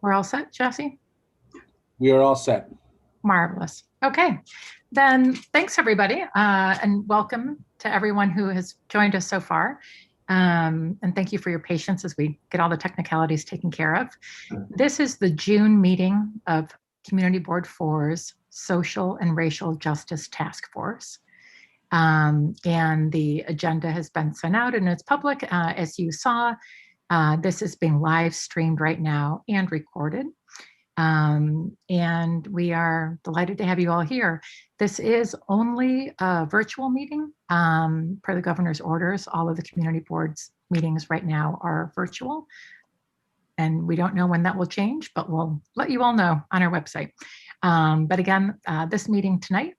We're all set, Jesse? We are all set. Marvelous. Okay, then thanks everybody, and welcome to everyone who has joined us so far. And thank you for your patience as we get all the technicalities taken care of. This is the June meeting of Community Board 4's Social and Racial Justice Task Force. And the agenda has been sent out and it's public. As you saw, this is being live streamed right now and recorded. And we are delighted to have you all here. This is only a virtual meeting per the governor's orders. All of the community boards meetings right now are virtual. And we don't know when that will change, but we'll let you all know on our website. But again, this meeting tonight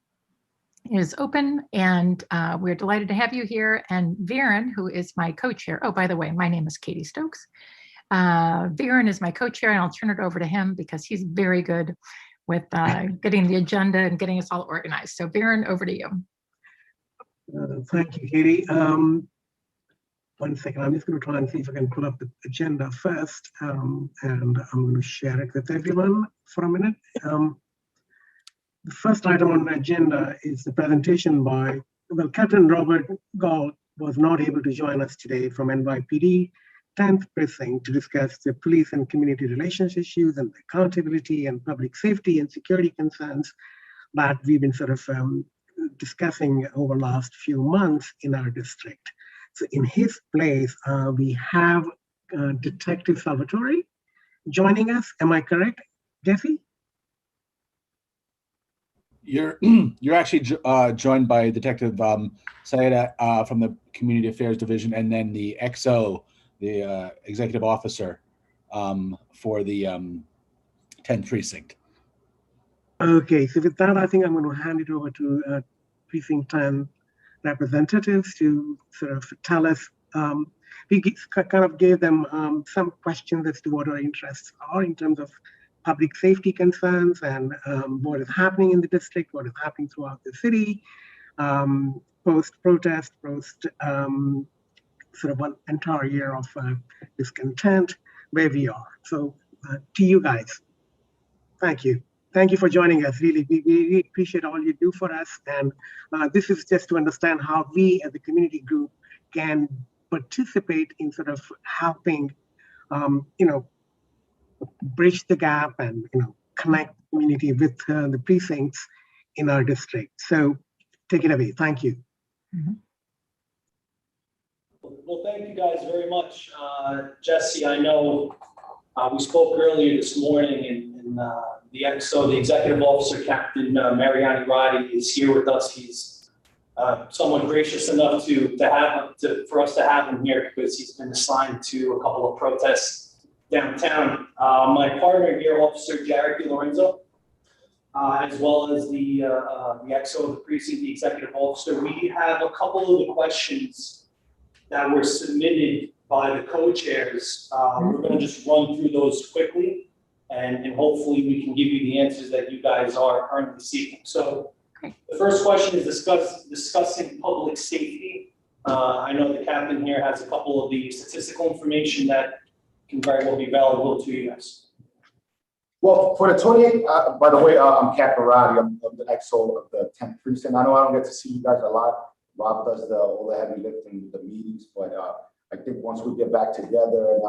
is open and we're delighted to have you here. And Viren, who is my co-chair. Oh, by the way, my name is Katie Stokes. Viren is my co-chair and I'll turn it over to him because he's very good with getting the agenda and getting us all organized. So Viren, over to you. Thank you, Katie. One second, I'm just going to try and see if I can pull up the agenda first, and I'm going to share it with everyone for a minute. The first item on the agenda is the presentation by, well, Captain Robert Gault was not able to join us today from NYPD 10th Precinct to discuss the police and community relations issues and accountability and public safety and security concerns that we've been sort of discussing over the last few months in our district. So in his place, we have Detective Salvatore joining us. Am I correct, Jesse? You're actually joined by Detective Sayeda from the Community Affairs Division, and then the XO, the Executive Officer for the 10th Precinct. Okay, so with that, I think I'm going to hand it over to Precinct 10 representatives to sort of tell us, we kind of gave them some questions as to what our interests are in terms of public safety concerns and what is happening in the district, what is happening throughout the city, post-protest, post sort of one entire year of discontent, where we are. So to you guys, thank you. Thank you for joining us. Really, we really appreciate all you do for us. And this is just to understand how we as a community group can participate in sort of helping, bridge the gap and, connect the community with the precincts in our district. So take it away. Thank you. Mm-hmm. Well, thank you guys very much. Jesse, I know we spoke earlier this morning and the XO, the Executive Officer, Captain Mariani Roddy, is here with us. He's somewhat gracious enough for us to have him here because he's been assigned to a couple of protests downtown. My partner here, Officer Jared DiLorenzo, as well as the XO of the precinct, the Executive Officer. We have a couple of the questions that were submitted by the co-chairs. We're going to just run through those quickly, and hopefully we can give you the answers that you guys are currently seeking. So the first question is discussing public safety. I know the captain here has a couple of the statistical information that can very well be valuable to you guys. Well, for the 28, by the way, I'm Captain Roddy. I'm the XO of the 10th Precinct. I know I don't get to see you guys a lot. Rob does all the heavy lifting, the meetings, but I think once we get back together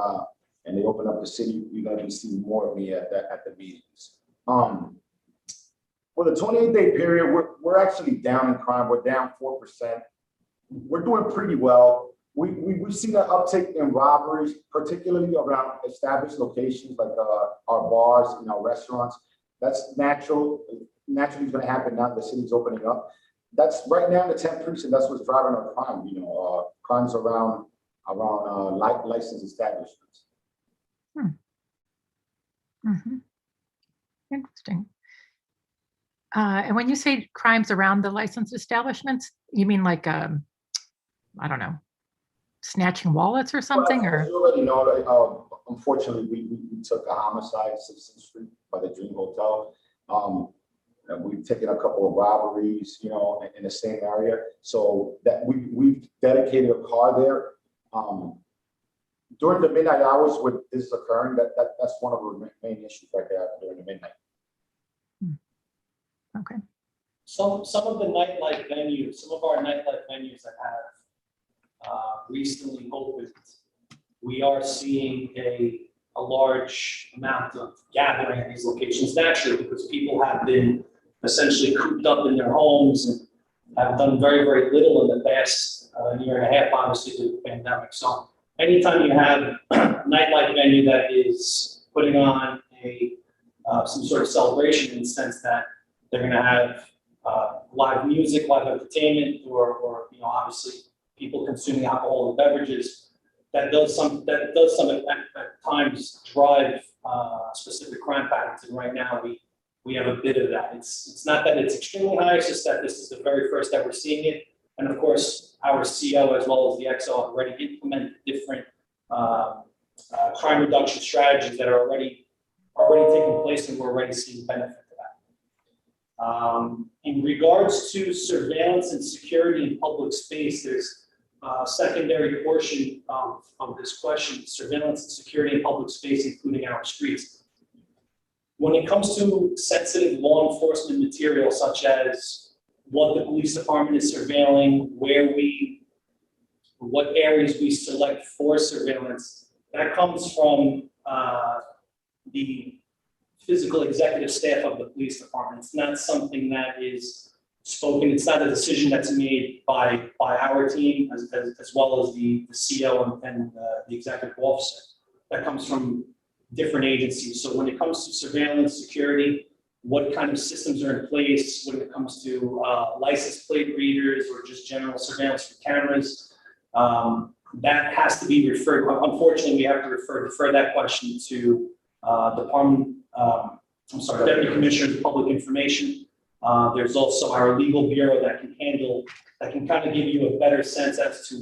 and they open up the city, you're going to be seeing more of me at the meetings. For the 28-day period, we're actually down in crime. We're down 4%. We're doing pretty well. We've seen an uptick in robberies, particularly around established locations like our bars and our restaurants. That's natural. Naturally, it's going to happen now that the city's opening up. That's right now in the 10th Precinct. That's what's driving our crime. Crimes around licensed establishments. Mm-hmm. Interesting. And when you say crimes around the licensed establishments, you mean like I don't know, snatching wallets or something? Well, as you already know, unfortunately, we took a homicide at 16th Street by the Dream Hotel. And we've taken a couple of robberies, in the same area. So that we've dedicated a car there. during the midnight hours when this is occurring, that's one of the main issues right there during the midnight. Okay. Some of the nightlife venues, some of our nightlife venues that have recently opened, we are seeing a large amount of gathering at these locations naturally because people have been essentially cooped up in their homes and have done very, very little in the past year and a half, obviously, due to the pandemic. So anytime you have a nightlife venue that is putting on some sort of celebration in the sense that they're going to have live music, live entertainment, or obviously people consuming alcohol and beverages, that does some at times drive specific crime patterns. And right now we have a bit of that. It's not that it's extremely high, it's just that this is the very first that we're seeing it. And of course, our CO as well as the XO have already implemented different crime reduction strategies that are already taking place, and we're already seeing benefit to that. In regards to surveillance and security in public space, there's a secondary portion of this question: surveillance and security in public space, including our streets. When it comes to sensitive law enforcement material, such as what the police department is surveilling, what areas we select for surveillance, that comes from the physical executive staff of the police department. It's not something that is spoken. It's not a decision that's made by our team as well as the CO and the executive officer. That comes from different agencies. So when it comes to surveillance, security, what kind of systems are in place when it comes to license plate readers or just general surveillance for cameras, that has to be referred. Unfortunately, we have to defer that question to Deputy Commissioner of Public Information. There's also our legal bureau that can kind of give you a better sense as to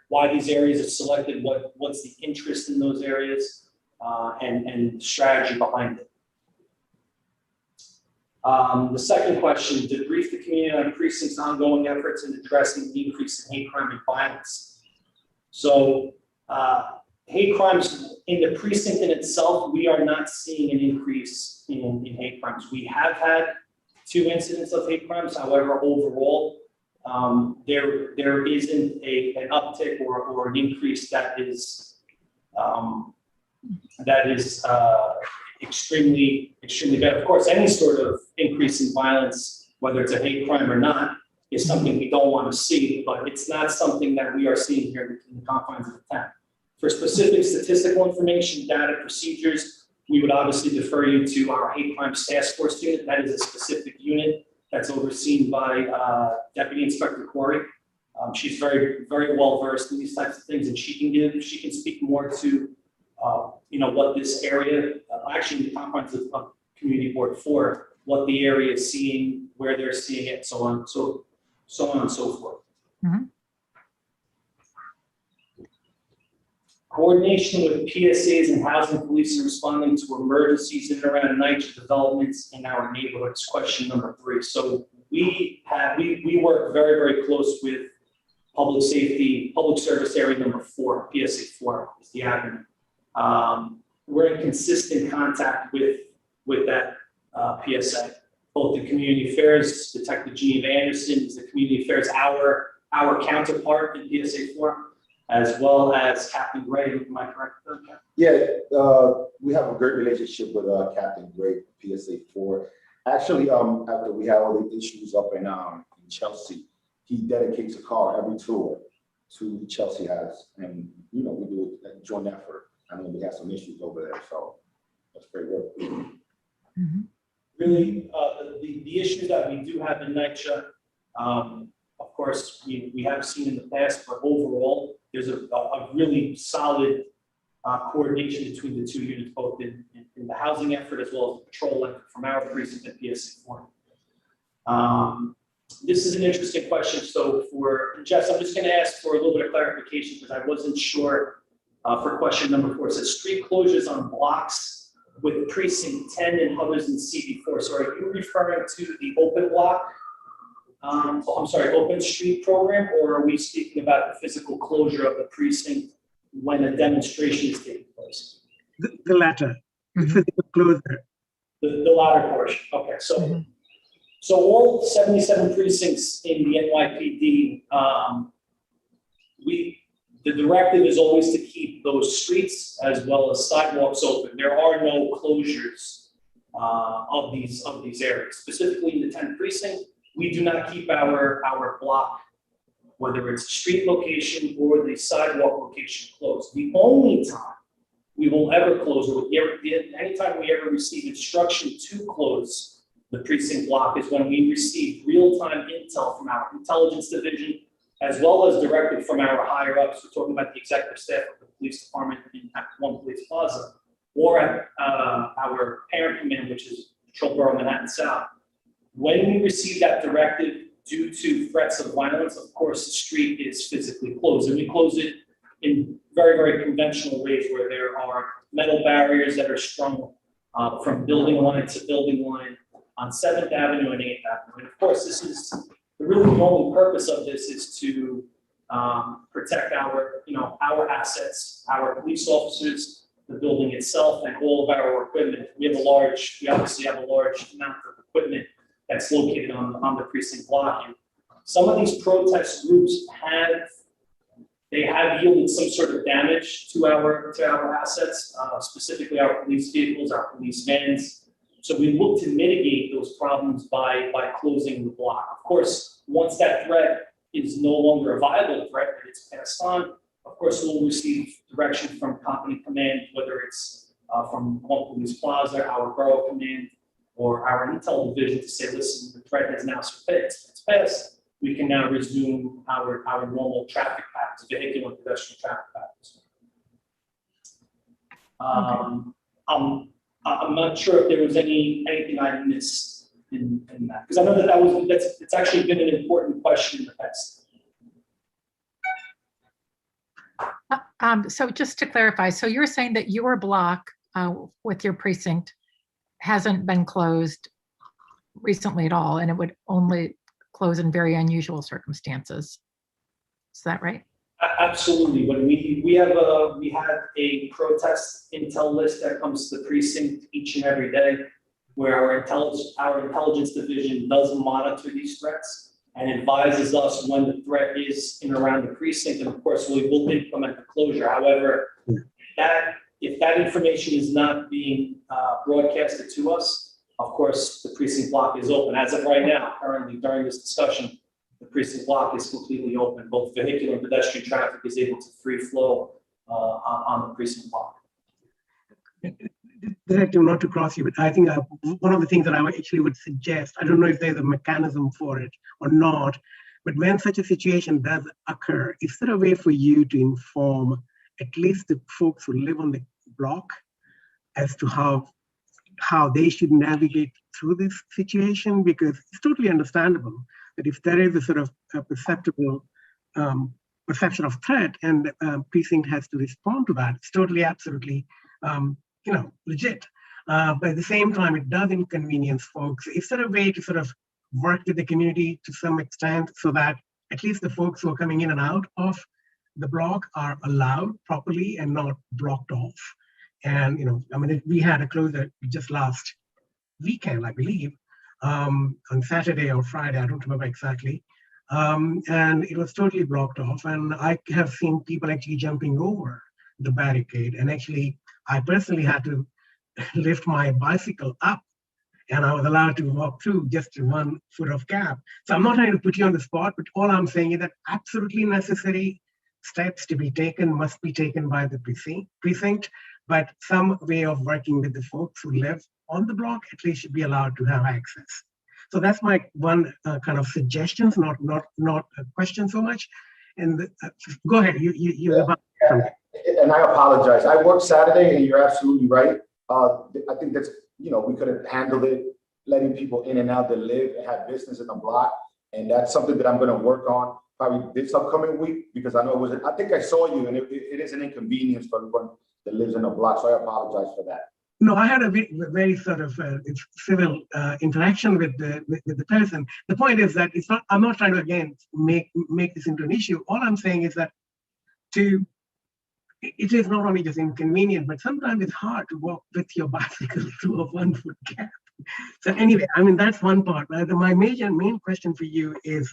why these areas are selected, what's the interest in those areas, and strategy behind it. The second question: to brief the community on Precinct's ongoing efforts in addressing the increase in hate crime and violence. So hate crimes in the precinct in itself, we are not seeing an increase in hate crimes. We have had 2 incidents of hate crimes. However, overall, there isn't an uptick or an increase that is extremely bad. Of course, any sort of increase in violence, whether it's a hate crime or not, is something we don't want to see, but it's not something that we are seeing here in the confines of the town. For specific statistical information, data, procedures, we would obviously defer you to our hate crimes task force unit. That is a specific unit that's overseen by Deputy Inspector Corey. She's very, very well versed in these types of things, and she can speak more to what this area, actually in the confines of Community Board 4, what the area is seeing, where they're seeing it, so on and so forth. Mm-hmm. Coordination with PSAs and housing police in responding to emergencies in and around NYPD developments in our neighborhoods. Question number 3. So we work very, very close with public safety, public service area number 4, PSA 4 is the acronym. We're in consistent contact with that PSA. Both the Community Affairs, Detective Geneva Anderson is the Community Affairs, our counterpart in PSA 4, as well as Captain Gray. Am I correct? Yeah, we have a great relationship with Captain Gray, PSA 4. Actually, after we had all the issues up in Chelsea, he dedicates a car every tour to the Chelsea House, and we do a joint effort. I mean, we have some issues over there, so that's great work. Mm-hmm. Really, the issues that we do have in NYPD, of course, we have seen in the past, but overall, there's a really solid coordination between the 2 units, both in the housing effort as well as the patrol effort from our precinct at PSA 4. This is an interesting question. So for Jess, I'm just going to ask for a little bit of clarification because I wasn't sure for question number 4. It says street closures on blocks with precinct 10 and others in CB4. So are you referring to the open block? Open street program, or are we speaking about the physical closure of the precinct when a demonstration is taking place. The latter, the Mhm. physical closure. The latter portion, okay, so. Mhm. So all 77 precincts in the NYPD, the directive is always to keep those streets as well as sidewalks open. There are no closures of these areas. Specifically in the 10th precinct, we do not keep our block, whether it's a street location or the sidewalk location, closed. The only time we will ever close, or anytime we ever receive instruction to close the precinct block, is when we receive real-time intel from our intelligence division, as well as directed from our higher ups. We're talking about the executive staff of the police department at One Police Plaza, or at our parent command, which is Patrol Borough Manhattan South. When we receive that directive due to threats of violence, of course, the street is physically closed, and we close it in very, very conventional ways, where there are metal barriers that are strung from building line to building line on 7th Avenue and 8th Avenue. And of course, this is really the only purpose of this is to protect our assets, our police officers, the building itself, and all of our equipment. We obviously have a large amount of equipment that's located on the precinct block. And some of these protest groups have yielded some sort of damage to our assets, specifically our police vehicles, our police vans. So we look to mitigate those problems by closing the block. Of course, once that threat is no longer a viable threat and it's passed on, of course, we'll receive direction from company command, whether it's from One Police Plaza, our borough command, or our intel division, to say, listen, the threat has now surfaced. It's passed. We can now resume our normal traffic patterns, vehicular and pedestrian traffic patterns. I'm not sure if there was anything I missed in that, because I know it's actually been an important question in the past. So just to clarify, so you're saying that your block with your precinct hasn't been closed recently at all, and it would only close in very unusual circumstances. Is that right? Absolutely. When we had a protest intel list that comes to the precinct each and every day, where our intelligence division does monitor these threats and advises us when the threat is in and around the precinct, and of course we will implement the closure. However, if that information is not being broadcasted to us, of course the precinct block is open. As of right now, currently during this discussion, the precinct block is completely open. Both vehicular and pedestrian traffic is able to free flow on the precinct block. Director, not to cross you, but I think one of the things that I actually would suggest, I don't know if there's a mechanism for it or not, but when such a situation does occur, is there a way for you to inform at least the folks who live on the block as to how they should navigate through this situation? Because it's totally understandable that if there is a sort of a perceptible perception of threat and precinct has to respond to that, it's totally, absolutely, legit. But at the same time, it does inconvenience folks. Is there a way to sort of work with the community to some extent so that at least the folks who are coming in and out of the block are allowed properly and not blocked off? And, we had a closure just last weekend, I believe, on Saturday or Friday, I don't remember exactly. And it was totally blocked off. And I have seen people actually jumping over the barricade. And actually, I personally had to lift my bicycle up, and I was allowed to walk through just 1 foot of gap. So I'm not trying to put you on the spot, but all I'm saying is that absolutely necessary steps to be taken must be taken by the precinct, but some way of working with the folks who live on the block at least should be allowed to have access. So that's my one kind of suggestions, not a question so much. And go ahead, you're about something. And I apologize. I worked Saturday, and you're absolutely right. I think that's, we could have handled it, letting people in and out that live and have business in the block. And that's something that I'm going to work on probably this upcoming week, because I know I think I saw you, and it is an inconvenience for everyone that lives in the block. So I apologize for that. No, I had a very sort of civil interaction with the person. The point is that I'm not trying to, again, make this into an issue. All I'm saying is that to it is not only just inconvenient, but sometimes it's hard to walk with your bicycle through a 1-foot gap. So anyway, I mean, that's one part. My main question for you is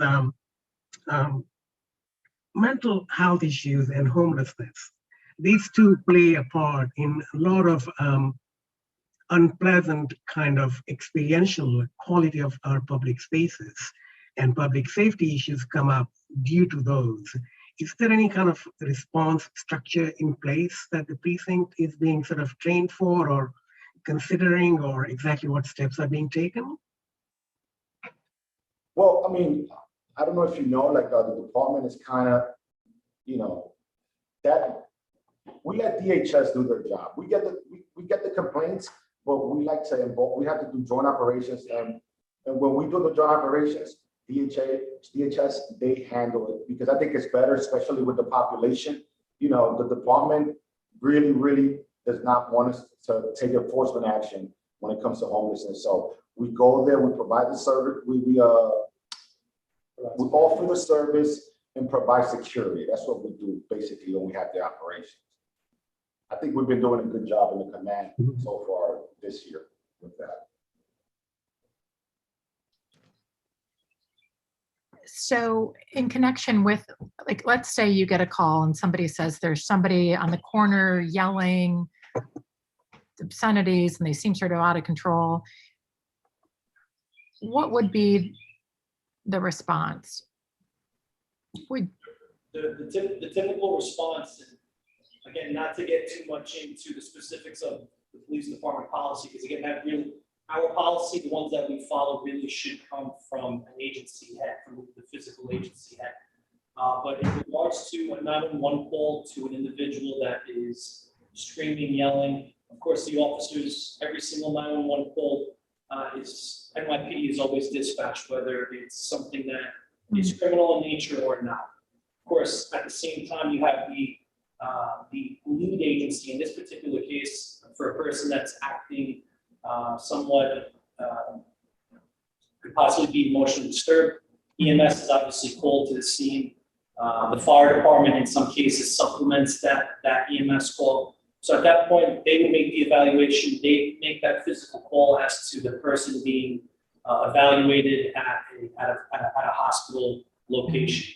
mental health issues and homelessness. These two play a part in a lot of unpleasant kind of experiential quality of our public spaces, and public safety issues come up due to those. Is there any kind of response structure in place that the precinct is being sort of trained for or considering, or exactly what steps are being taken? Well, I mean, I don't know if you know, like the department is kind of, you know, that we let DHS do their job. We get the complaints, but we like to involve. We have to do joint operations, and when we do the joint operations, DHS, they handle it, because I think it's better, especially with the population. You know, the department really does not want us to take enforcement action when it comes to homelessness. So we go there, we provide the service, we offer the service and provide security. That's what we do basically when we have the operations. I think we've been doing a good job in the command so far this year with that. So in connection with, like, let's say you get a call and somebody says there's somebody on the corner yelling obscenities and they seem sort of out of control. What would be the response? The typical response, and again, not to get too much into the specifics of the police department policy, because again, that really, our policy, the ones that we follow, really should come from an agency head, from the physical agency head. But in regards to a 911 call to an individual that is screaming, yelling, of course, the officers, every single 911 call is NYPD is always dispatched, whether it's something that is criminal in nature or not. Of course, at the same time, you have the lead agency in this particular case for a person that's acting somewhat could possibly be emotionally disturbed. EMS is obviously called to the scene. The fire department in some cases supplements that EMS call. So at that point, they would make the evaluation. They make that physical call as to the person being evaluated at a hospital location.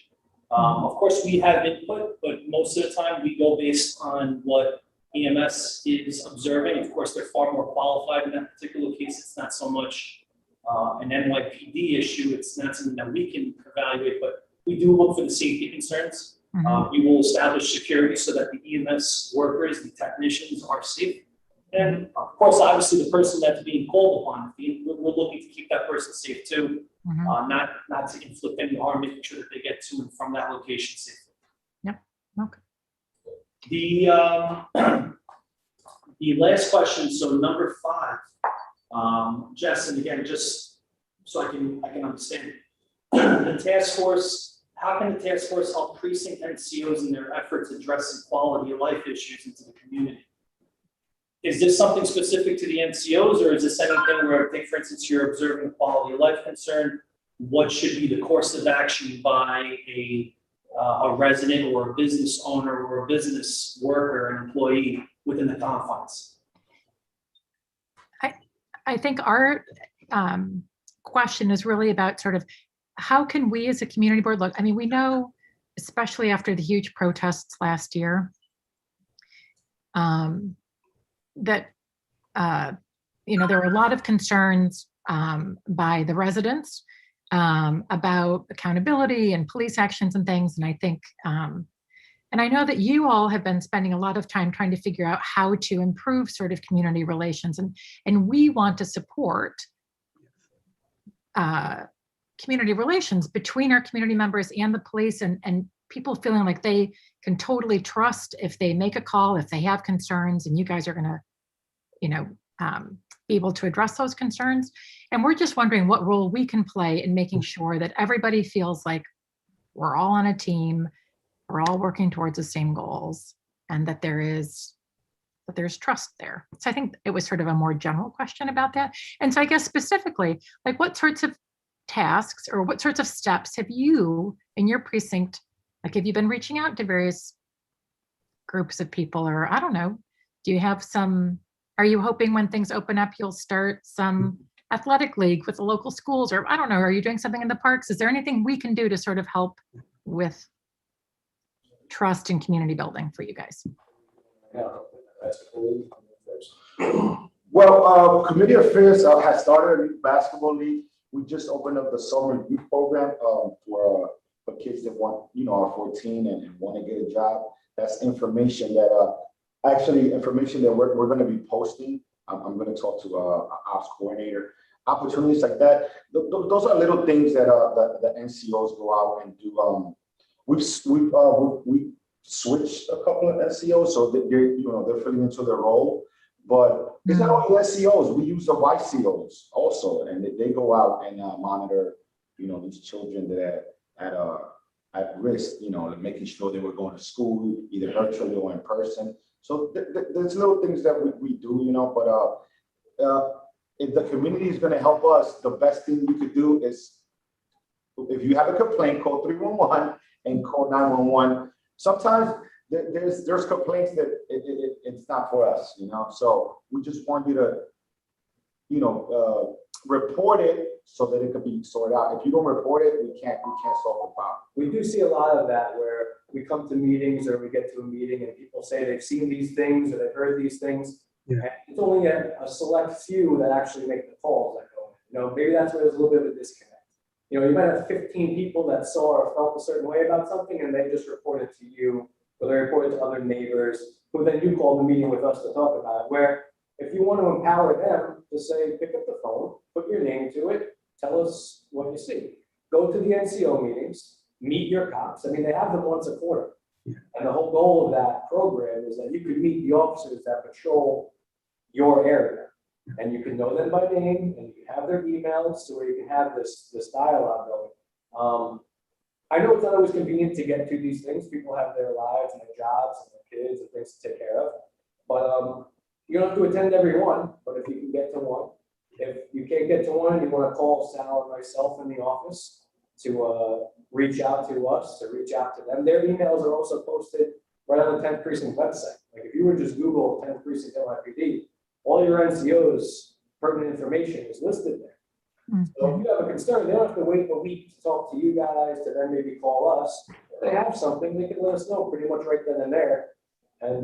Of course, we have input, but most of the time we go based on what EMS is observing. Of course, they're far more qualified in that particular case. It's not so much an NYPD issue. It's not something that we can evaluate, but we do look for the safety concerns. We will establish security so that the EMS workers, the technicians are safe. And of course, obviously the person that's being called upon, we're looking to keep that person safe too, not to inflict any harm, making sure that they get to and from that location safely. Yep, okay. The last question, so number 5, Jess, and again, just so I can understand, the task force, how can the task force help precinct NCOs in their efforts addressing quality of life issues into the community? Is this something specific to the NCOs, or is this anything where, take for instance, you're observing a quality of life concern, what should be the course of action by a resident or a business owner or a business worker, an employee within the confines? I think our question is really about sort of how can we as a community board look? I mean, we know, especially after the huge protests last year, that there were a lot of concerns by the residents about accountability and police actions and things. And I think, and I know that you all have been spending a lot of time trying to figure out how to improve sort of community relations, and we want to support community relations between our community members and the police, and people feeling like they can totally trust if they make a call, if they have concerns, and you guys are going to, be able to address those concerns. And we're just wondering what role we can play in making sure that everybody feels like we're all on a team, we're all working towards the same goals, and that there's trust there. So I think it was sort of a more general question about that. And so I guess specifically, like, what sorts of tasks or what sorts of steps have you in your precinct, like, have you been reaching out to various groups of people, or I don't know, do you have some, are you hoping when things open up, you'll start some athletic league with the local schools, or I don't know, are you doing something in the parks? Is there anything we can do to sort of help with trust and community building for you guys? Well, Committee Affairs has started a new basketball league. We just opened up the summer youth program for kids that want, are 14 and want to get a job. That's information that information that we're going to be posting. I'm going to talk to our ops coordinator. Opportunities like that. Those are little things that the NCOs go out and do. We've switched a couple of NCOs, so that they're filling into their role. But it's not only NCOs. We use the YCOs also, and they go out and monitor, these children that are at risk. Making sure they were going to school either virtually or in person. So there's little things that we do, but if the community is going to help us, the best thing you could do is, if you have a complaint, call 311 and call 911. Sometimes there's complaints that it's not for us, So we just want you to, report it so that it can be sorted out. If you don't report it, we can't solve the problem. We do see a lot of that where we come to meetings or we get to a meeting and people say they've seen these things or they've heard these things. Yeah. And it's only a select few that actually make the calls that go in. Maybe that's where there's a little bit of a disconnect. You might have 15 people that saw or felt a certain way about something and they just reported to you, or they reported to other neighbors, who then you call the meeting with us to talk about it. Where if you want to empower them to say, pick up the phone, put your name to it, tell us what you see. Go to the NCO meetings, meet your cops. I mean, they have them once a quarter. Yeah. And the whole goal of that program is that you could meet the officers that patrol your area. And you can know them by name, and you can have their emails to where you can have this dialogue going. I know it's not always convenient to get to these things. People have their lives and their jobs and their kids and things to take care of. But you don't have to attend every one, but if you can get to one. If you can't get to one, you want to call Sal or myself in the office to reach out to us, to reach out to them. Their emails are also posted right on the 10th Precinct website. Like if you were just Google 10th Precinct NYPD, all your NCOs pertinent information is listed there. Mm-hmm. So if you have a concern, they don't have to wait a week to talk to you guys, to then maybe call us. If they have something, they can let us know pretty much right then and there. And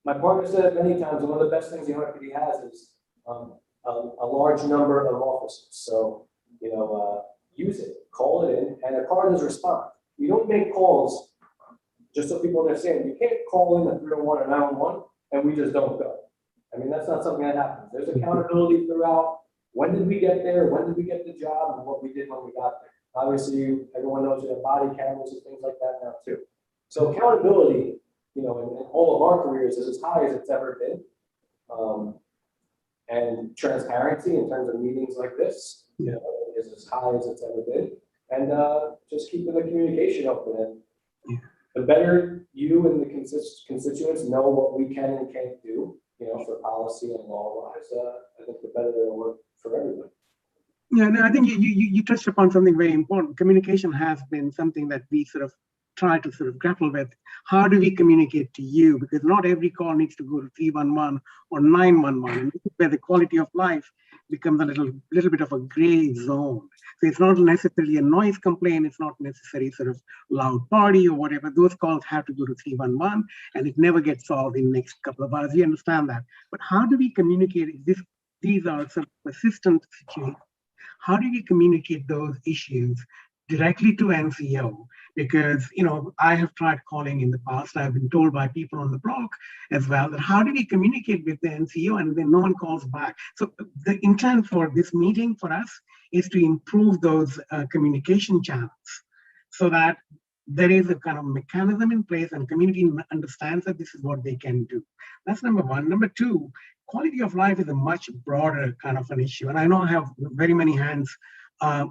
my partner said it many times, one of the best things the NYPD has is a large number of officers. So, use it, call it in, and a car does respond. You don't make calls, just so people understand, you can't call in the 301 or 911 and we just don't go. I mean, that's not something that happens. There's accountability throughout. When did we get there? When did we get the job? And what we did when we got there. Obviously, everyone knows we have body cameras and things like that now too. So accountability, in all of our careers is as high as it's ever been. And transparency in terms of meetings like this, is as high as it's ever been. And just keeping the communication open. And the better you and the constituents know what we can and can't do, for policy and law-wise, I think the better it'll work for everyone. Yeah, no, I think you touched upon something very important. Communication has been something that we sort of try to sort of grapple with. How do we communicate to you? Because not every call needs to go to 311 or 911. And this is where the quality of life becomes a little bit of a gray zone. So it's not necessarily a noise complaint. It's not necessarily sort of loud party or whatever. Those calls have to go to 311 and it never gets solved in the next couple of hours. We understand that. But how do we communicate if these are sort of persistent situations? How do we communicate those issues directly to NCO? Because, I have tried calling in the past. I've been told by people on the block as well that how do we communicate with the NCO and then no one calls back? So the intent for this meeting for us is to improve those communication channels so that there is a kind of mechanism in place and community understands that this is what they can do. That's number one. Number two, quality of life is a much broader kind of an issue. And I know I have very many hands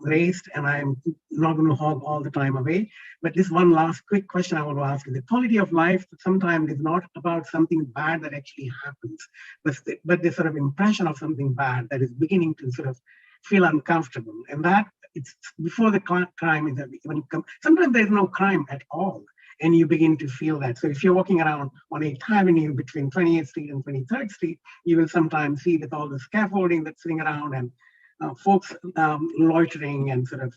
raised, and I'm not going to hog all the time away. But this one last quick question I want to ask you. The quality of life sometimes is not about something bad that actually happens, but the sort of impression of something bad that is beginning to sort of feel uncomfortable. And that it's before the crime is even come. Sometimes there's no crime at all. and you begin to feel that. So if you're walking around on 8th Avenue between 28th Street and 23rd Street, you will sometimes see with all the scaffolding that's sitting around and folks loitering and sort of,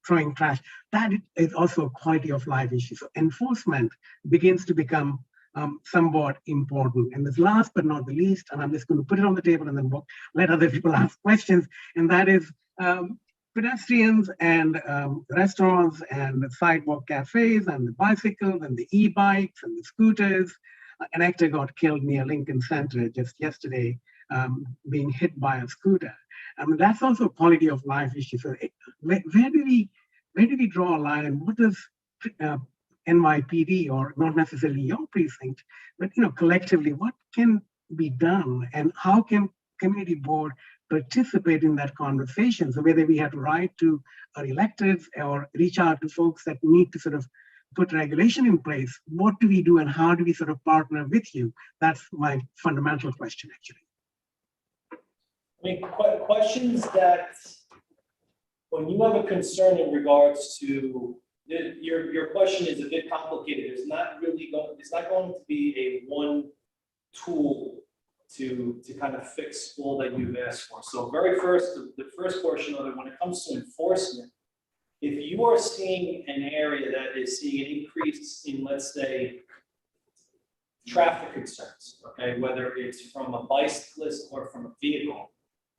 throwing trash. That is also a quality of life issue. So enforcement begins to become somewhat important. And this last but not the least, and I'm just going to put it on the table and then let other people ask questions, and that is pedestrians and restaurants and the sidewalk cafes and the bicycles and the e-bikes and the scooters. An actor got killed near Lincoln Center just yesterday, being hit by a scooter. That's also a quality of life issue. So where do we draw a line, and what does NYPD, or not necessarily your precinct, but collectively, what can be done, and how can community board participate in that conversation? So whether we have to write to our electeds or reach out to folks that need to sort of put regulation in place, what do we do and how do we sort of partner with you? That's my fundamental question, actually. I mean, questions that, when you have a concern in regards to, your question is a bit complicated. It's not going to be a one tool to kind of fix all that you've asked for. So the first portion of it, when it comes to enforcement, if you are seeing an area that is seeing an increase in, let's say, traffic concerns, okay, whether it's from a bicyclist or from a vehicle,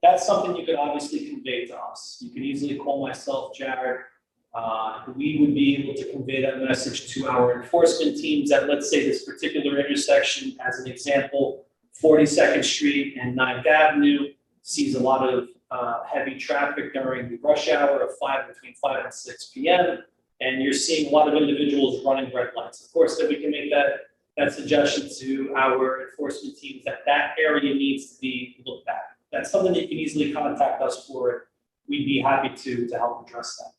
that's something you could obviously convey to us. You can easily call myself, Jared. We would be able to convey that message to our enforcement teams at, let's say, this particular intersection, as an example, 42nd Street and 9th Avenue sees a lot of heavy traffic during the rush hour of between 5 and 6 p.m. And you're seeing a lot of individuals running red lights. Of course, then we can make that suggestion to our enforcement teams that area needs to be looked at. That's something that you can easily contact us for. We'd be happy to help address that.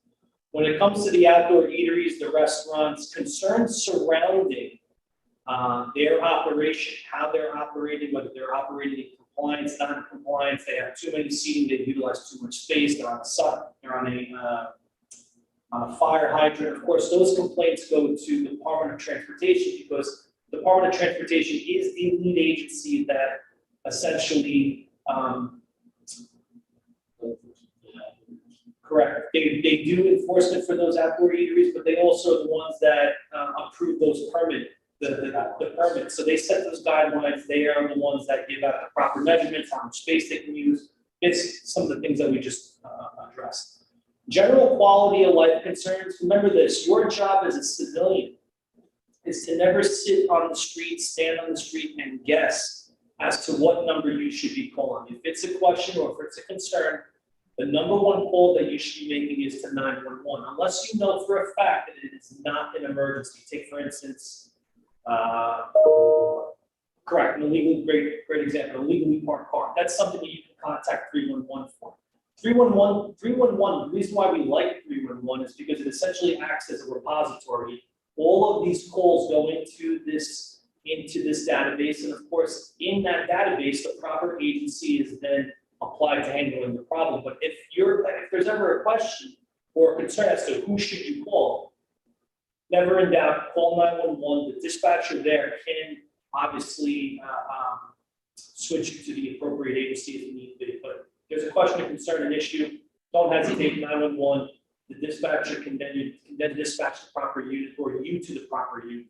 When it comes to the outdoor eateries, the restaurants, concerns surrounding their operation, how they're operating, whether they're operating in compliance, not in compliance, they have too many seating, they utilize too much space, they're on a fire hydrant. Of course, those complaints go to the Department of Transportation, because the Department of Transportation is the lead agency that essentially correct. They do enforcement for those outdoor eateries, but they also are the ones that approve those the permits. So they set those guidelines. They are the ones that give out the proper measurements, how much space they can use. It's some of the things that we just addressed. General quality of life concerns. Remember this: your job as a civilian is to never sit on the street, stand on the street, and guess as to what number you should be calling. If it's a question or if it's a concern, the number one call that you should be making is to 911, unless you know for a fact that it is not an emergency. Take, for instance, correct, an illegally, great example, an illegally parked car. That's something that you can contact 311 for. 311, the reason why we like 311 is because it essentially acts as a repository. All of these calls go into this database, and of course, in that database, the proper agency is then applied to handling the problem. But if there's ever a question or a concern as to who should you call, never in doubt, call 911. The dispatcher there can obviously switch you to the appropriate agency if you need to. But if there's a question, a concern, an issue, don't hesitate. 911. The dispatcher can then dispatch the proper unit or you to the proper unit.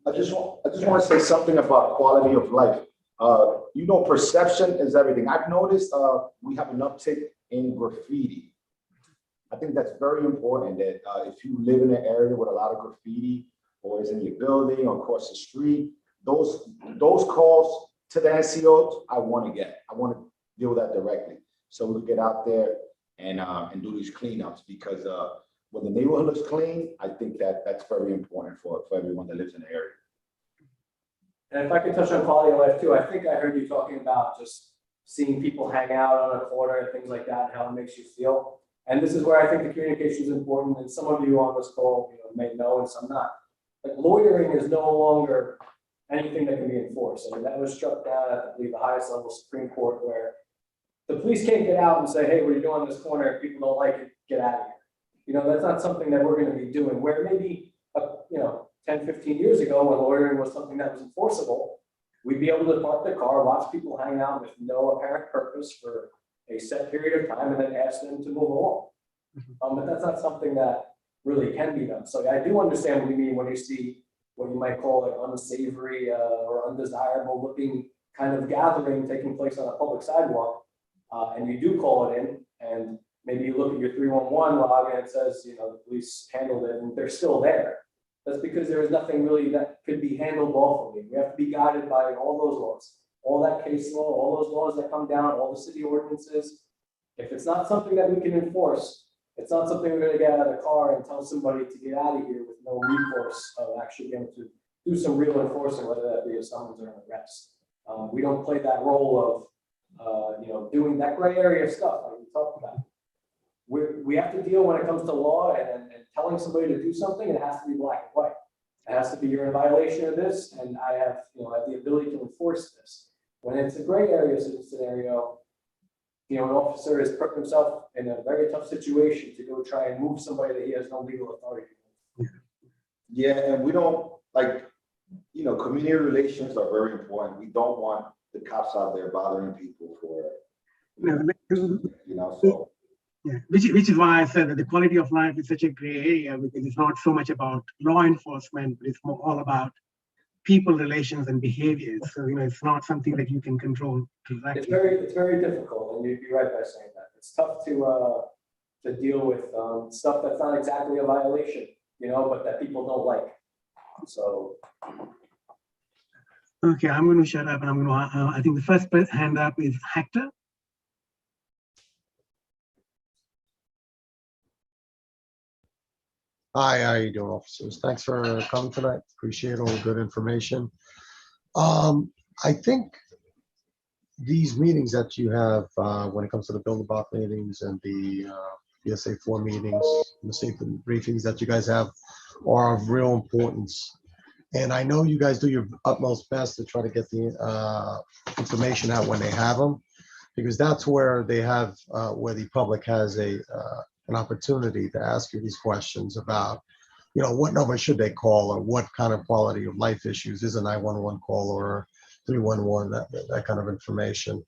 I just want to say something about quality of life. Perception is everything. I've noticed we have an uptick in graffiti. I think that's very important that if you live in an area with a lot of graffiti, or is in your building or across the street, those calls to the NCO, I want to deal with that directly. So we'll get out there and do these cleanups, because when the neighborhood looks clean, I think that's very important for everyone that lives in the area. And if I could touch on quality of life too, I think I heard you talking about just seeing people hang out on a corner and things like that, and how it makes you feel. And this is where I think the communication is important. And some of you on this call, may know, and some not. Like, loitering is no longer anything that can be enforced. I mean, that was struck down at, I believe, the highest level Supreme Court, where the police can't get out and say, hey, what are you doing on this corner? If people don't like it, get out of here. That's not something that we're going to be doing. Where maybe 10, 15 years ago, when loitering was something that was enforceable, we'd be able to park the car, watch people hang out with no apparent purpose for a set period of time, and then ask them to move along. But that's not something that really can be done. So I do understand what you mean when you see what you might call like unsavory or undesirable looking kind of gathering taking place on a public sidewalk, and you do call it in, and maybe you look at your 311 log and it says, the police handled it, and they're still there. That's because there is nothing really that could be handled lawfully. We have to be guided by all those laws, all that case law, all those laws that come down, all the city ordinances. If it's not something that we can enforce, it's not something we're going to get out of the car and tell somebody to get out of here with no recourse of actually being able to do some real enforcement, whether that be a summons or an arrest. We don't play that role of, doing that gray area stuff like we talked about. We have to deal when it comes to law and telling somebody to do something. It has to be black and white. It has to be you're in violation of this, and I have the ability to enforce this. When it's a gray area scenario, an officer has put himself in a very tough situation to go try and move somebody that he has no legal authority to. Yeah, and we don't community relations are very important. We don't want the cops out there bothering people for, so. Yeah, which is why I said that the quality of life is such a gray area, because it's not so much about law enforcement, but it's more all about people relations and behaviors. So it's not something that you can control directly. It's very difficult, and you'd be right by saying that. It's tough to deal with stuff that's not exactly a violation, but that people don't like. So. Okay, I'm going to shut up, and I'm going to. I think the first hand up is Hector. Hi, how are you doing, officers? Thanks for coming tonight. Appreciate all the good information. I think these meetings that you have when it comes to the build-a-bop meetings and the PSA4 meetings, the safety briefings that you guys have are of real importance. And I know you guys do your utmost best to try to get the information out when they have them, because that's where they have, where the public has an opportunity to ask you these questions about, what number should they call, or what kind of quality of life issues is a 911 call or 311, that kind of information.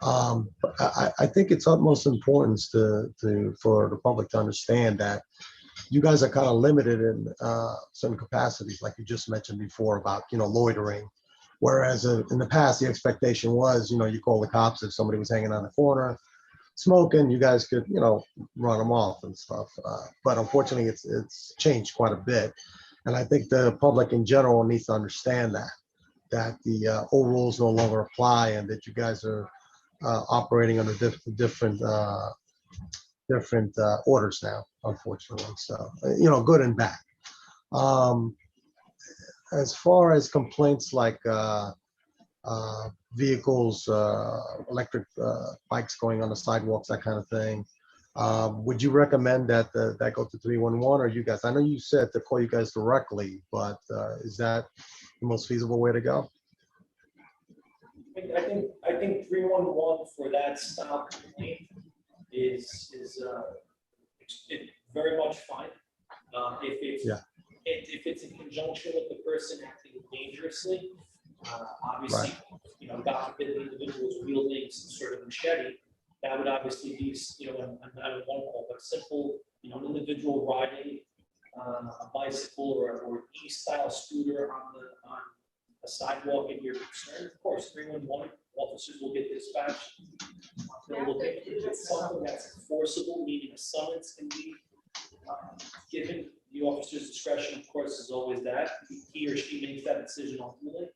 I think it's utmost importance for the public to understand that you guys are kind of limited in certain capacities, like you just mentioned before about, loitering. Whereas in the past, the expectation was, you call the cops if somebody was hanging on the corner, smoking, you guys could, run them off and stuff. But unfortunately, it's changed quite a bit. And I think the public in general needs to understand that the old rules no longer apply, and that you guys are operating under different orders now, unfortunately. So, good and bad. As far as complaints like vehicles, electric bikes going on the sidewalks, that kind of thing, would you recommend that go to 311, or you guys? I know you said to call you guys directly, but is that the most feasible way to go? I think 311 for that style complaint is very much fine. If it's in conjunction with the person acting dangerously, obviously, right. God forbid the individual is wielding some sort of machete, that would obviously be, a 911 call. But simple, an individual riding a bicycle or e-style scooter on a sidewalk and you're concerned, of course, 311 officers will get dispatched. They'll look at it. It's something that's enforceable, meaning a summons can be given. The officer's discretion, of course, is always that. He or she makes that decision ultimately.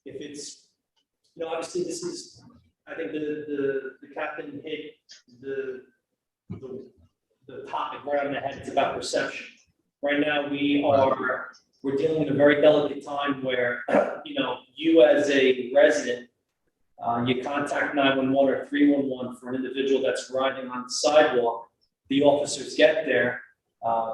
If it's, obviously this is, I think the captain hit the topic right on the head. It's about perception. Right now we're dealing with a very delicate time where, you as a resident, you contact 911 or 311 for an individual that's riding on the sidewalk. The officers get there.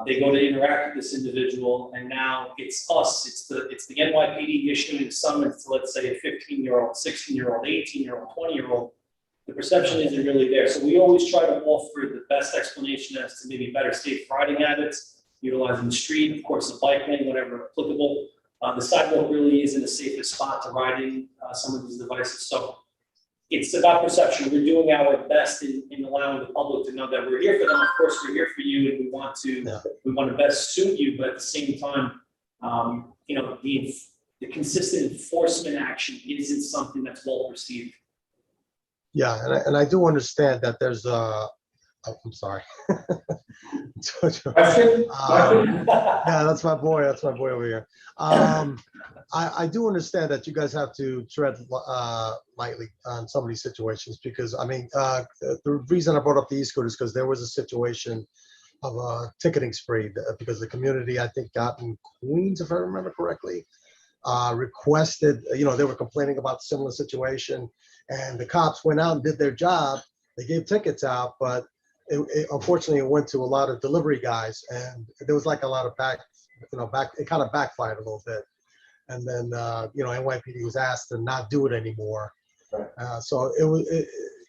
They go to interact with this individual, and now it's us. It's the NYPD issuing summons to, let's say, a 15-year-old, 16-year-old, 18-year-old, 20-year-old. The perception isn't really there. So we always try to offer the best explanation as to maybe better safe riding habits. utilizing the street, of course, the bike lane, whenever applicable. The sidewalk really isn't the safest spot to ride in some of these devices. So it's about perception. We're doing our best in allowing the public to know that we're here for them. Of course, we're here for you, and we want to best suit you. But at the same time, you know, the consistent enforcement action isn't something that's well perceived. Yeah, and I do understand that there's I'm sorry. Yeah, that's my boy. That's my boy over here. I do understand that you guys have to tread lightly on some of these situations because, I mean, the reason I brought up the e-scooter is because there was a situation of a ticketing spree because the community, I think, out in Queens, if I remember correctly, requested, you know, they were complaining about a similar situation, and the cops went out and did their job. They gave tickets out, but unfortunately, it went to a lot of delivery guys, and there was like a lot of it kind of backfired a little bit. And then, you know, NYPD was asked to not do it anymore. Right. So it was,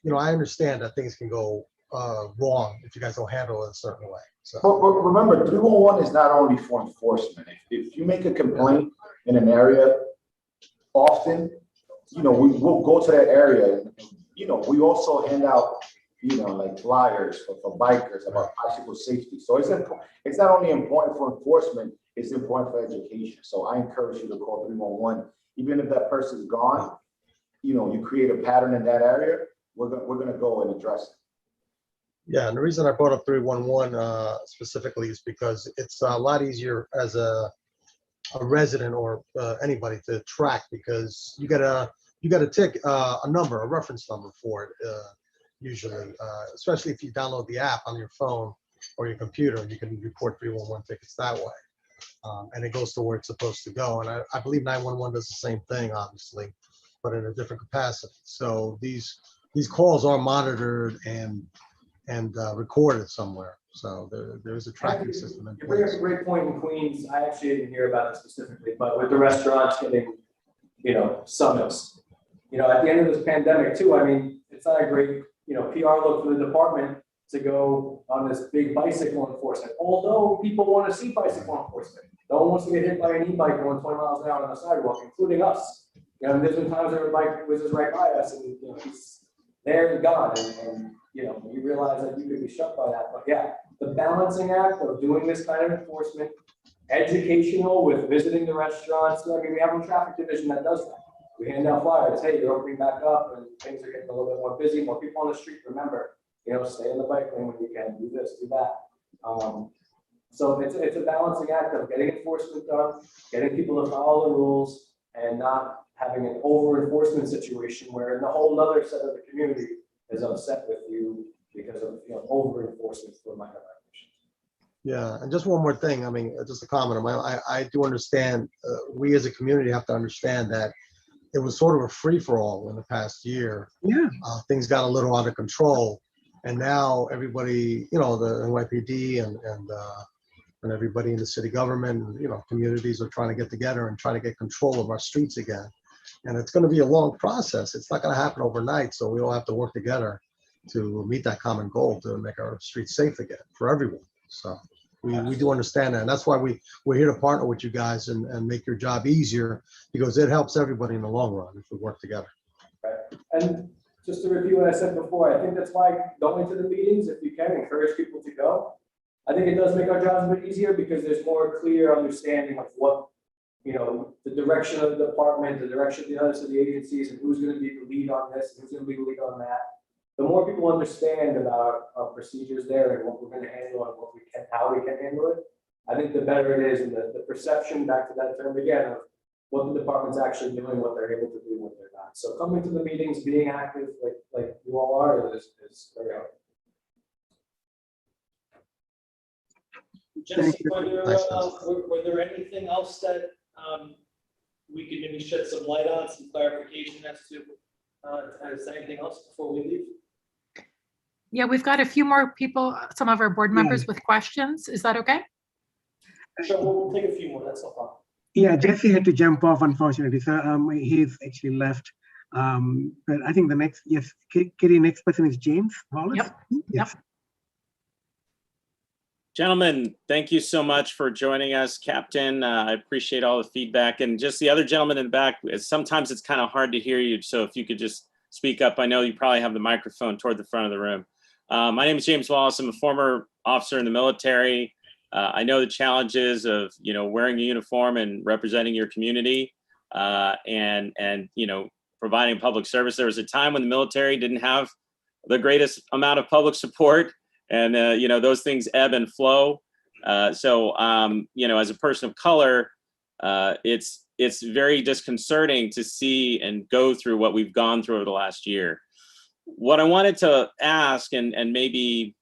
you know, I understand that things can go wrong if you guys don't handle it a certain way. So. But remember, 311 is not only for enforcement. If you make a complaint in an area, often, you know, we'll go to that area, and, you know, we also hand out, you know, like flyers for bikers about bicycle safety. So it's not only important for enforcement, it's important for education. So I encourage you to call 311. Even if that person's gone, you know, you create a pattern in that area, we're gonna go and address it. Yeah, and the reason I brought up 311 specifically is because it's a lot easier as a resident or anybody to track, because you got to tick a number, a reference number for it. Usually, especially if you download the app on your phone or your computer, you can report 311 tickets that way. And it goes to where it's supposed to go. And I believe 911 does the same thing, obviously, but in a different capacity. So these calls are monitored and recorded somewhere. So there is a tracking system in place. You bring up a great point in Queens. I actually didn't hear about it specifically, but with the restaurants getting, you know, summons, you know, at the end of this pandemic too, I mean, it's not a great, you know, PR look for the department to go on this big bicycle enforcement. Although people want to see bicycle enforcement. No one wants to get hit by an e-bike going 20 miles an hour on the sidewalk, including us. You know, there's been times where a bike whizzes right by us and, you know, he's there and gone. And, you know, you realize that you could be struck by that. But yeah, the balancing act of doing this kind of enforcement, educational with visiting the restaurants. I mean, we have a traffic division that does that. We hand out flyers. Hey, you're opening back up and things are getting a little bit more busy, more people on the street. Remember, you know, stay in the bike lane when you can, do this, do that. So it's a balancing act of getting enforcement done, getting people to follow the rules, and not having an over enforcement situation where the whole other set of the community is upset with you because of, you know, over enforcement for minor violations. Yeah, and just one more thing. I mean, just a comment. I do understand. We as a community have to understand that it was sort of a free-for-all in the past year. Yeah. Things got a little out of control, and now everybody, you know, the NYPD and everybody in the city government, you know, communities are trying to get together and trying to get control of our streets again. And it's going to be a long process. It's not going to happen overnight. So we all have to work together to meet that common goal to make our streets safe again for everyone. So we do understand that. And that's why we're here to partner with you guys and make your job easier, because it helps everybody in the long run if we work together. Right. And just to review what I said before, I think that's why going to the meetings, if you can, encourage people to go. I think it does make our jobs a bit easier because there's more clear understanding of what, you know, the direction of the department, the direction of the others of the agencies, and who's going to be the lead on this, and who's going to be the lead on that. The more people understand about our procedures there and what we're going to handle and what we can, how we can handle it, I think the better it is. And the perception, back to that term again, of what the department's actually doing, what they're able to do, what they're not. So coming to the meetings, being active like you all are is very helpful. Jesse, were there anything else that we could maybe shed some light on, some clarification as to anything else before we leave? Yeah, we've got a few more people, some of our board members with questions. Is that okay? Sure, we'll take a few more. That's no problem. Yeah, Jesse had to jump off, unfortunately. So he's actually left. But I think the next, yes, Kitty, next person is James Wallace. Yep. Yes. Gentlemen, thank you so much for joining us, Captain. I appreciate all the feedback, and just the other gentleman in the back, sometimes it's kind of hard to hear you, so if you could just speak up. I know you probably have the microphone toward the front of the room. My name is James Wallace. I'm a former officer in the military. I know the challenges of, wearing a uniform and representing your community, and providing public service. There was a time when the military didn't have the greatest amount of public support, and those things ebb and flow. So as a person of color, it's very disconcerting to see and go through what we've gone through over the last year. What I wanted to ask and maybe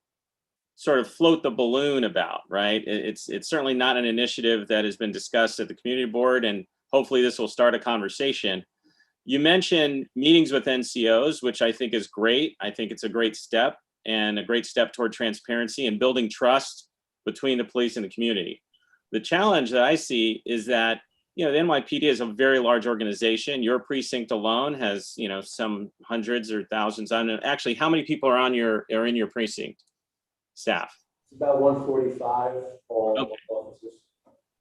sort of float the balloon about, right? It's certainly not an initiative that has been discussed at the community board, and hopefully this will start a conversation. You mentioned meetings with NCOs, which I think is great. I think it's a great step, and a great step toward transparency and building trust between the police and the community. The challenge that I see is that, the NYPD is a very large organization. Your precinct alone has, some hundreds or thousands. I don't know. Actually, how many people are in your precinct staff? It's about 145 all officers.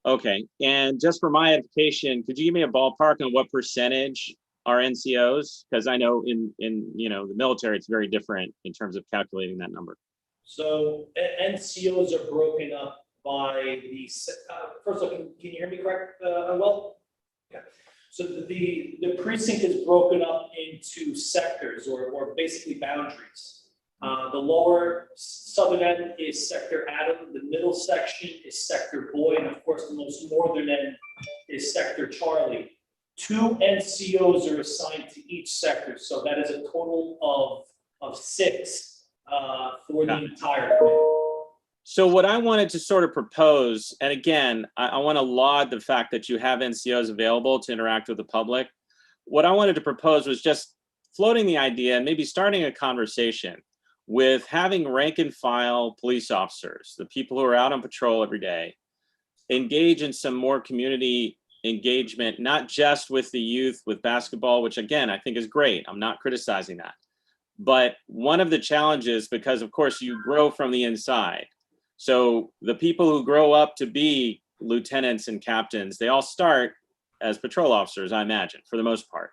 Okay. And just for my edification, could you give me a ballpark on what percentage are NCOs? Because I know in the military, it's very different in terms of calculating that number. So NCOs are broken up by the, first of all, can you hear me correct, well? Okay. So the precinct is broken up into sectors or basically boundaries. The lower southern end is Sector Adam, the middle section is Sector Boy, and of course the most northern end is Sector Charlie. 2 NCOs are assigned to each sector, so that is a total of 6 for the entire committee. So what I wanted to sort of propose, and again, I want to laud the fact that you have NCOs available to interact with the public. What I wanted to propose was just floating the idea and maybe starting a conversation with having rank and file police officers, the people who are out on patrol every day, engage in some more community engagement, not just with the youth with basketball, which again, I think is great. I'm not criticizing that. But one of the challenges, because of course you grow from the inside. So the people who grow up to be lieutenants and captains, they all start as patrol officers, I imagine, for the most part.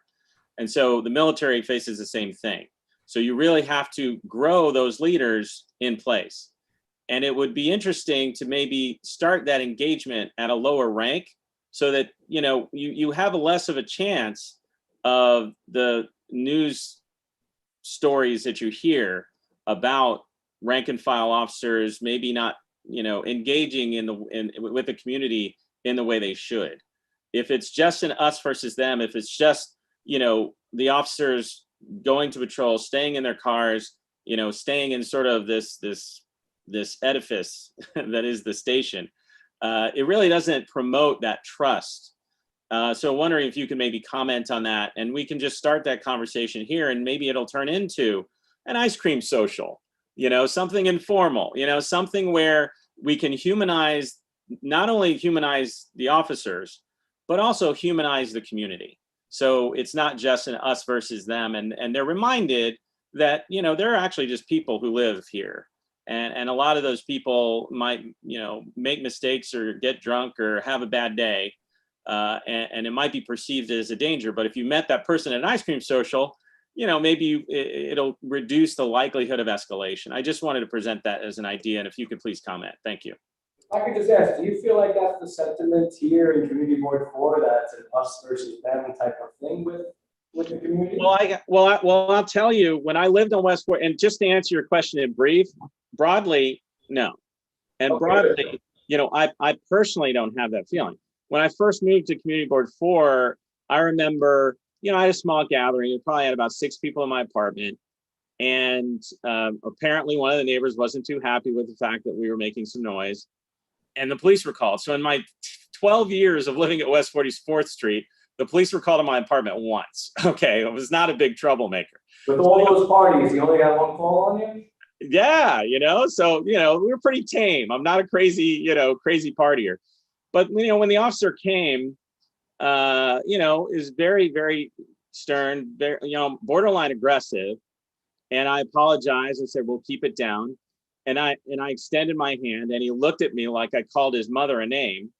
And so the military faces the same thing. So you really have to grow those leaders in place. And it would be interesting to maybe start that engagement at a lower rank so that, you have a less of a chance of the news stories that you hear about rank and file officers maybe not, engaging with the community in the way they should. If it's just an us versus them, if it's just, the officers going to patrol, staying in their cars, staying in sort of this edifice that is the station, it really doesn't promote that trust. So wondering if you can maybe comment on that, and we can just start that conversation here, and maybe it'll turn into an ice cream social, something informal, something where we can not only humanize the officers, but also humanize the community. So it's not just an us versus them, and they're reminded that, they're actually just people who live here. And a lot of those people might, make mistakes or get drunk or have a bad day. And it might be perceived as a danger. But if you met that person at an ice cream social, maybe it'll reduce the likelihood of escalation. I just wanted to present that as an idea. And if you could please comment. Thank you. I could just ask, do you feel like that's the sentiment here in Community Board 4, that it's an us versus them type of thing with the community? Well, I'll tell you, when I lived on West 4th, and just to answer your question in brief, broadly, no. And broadly, I personally don't have that feeling. When I first moved to Community Board 4, I remember, I had a small gathering. It probably had about 6 people in my apartment. And apparently one of the neighbors wasn't too happy with the fact that we were making some noise. And the police were called. So in my 12 years of living at West 44th Street, the police were called to my apartment once. Okay, it was not a big troublemaker. With all those parties, you only got one call on you? Yeah, so, we were pretty tame. I'm not a crazy partier. But, when the officer came, is very, very stern, very, borderline aggressive. And I apologized. I said, we'll keep it down. And I extended my hand, and he looked at me like I called his mother a name,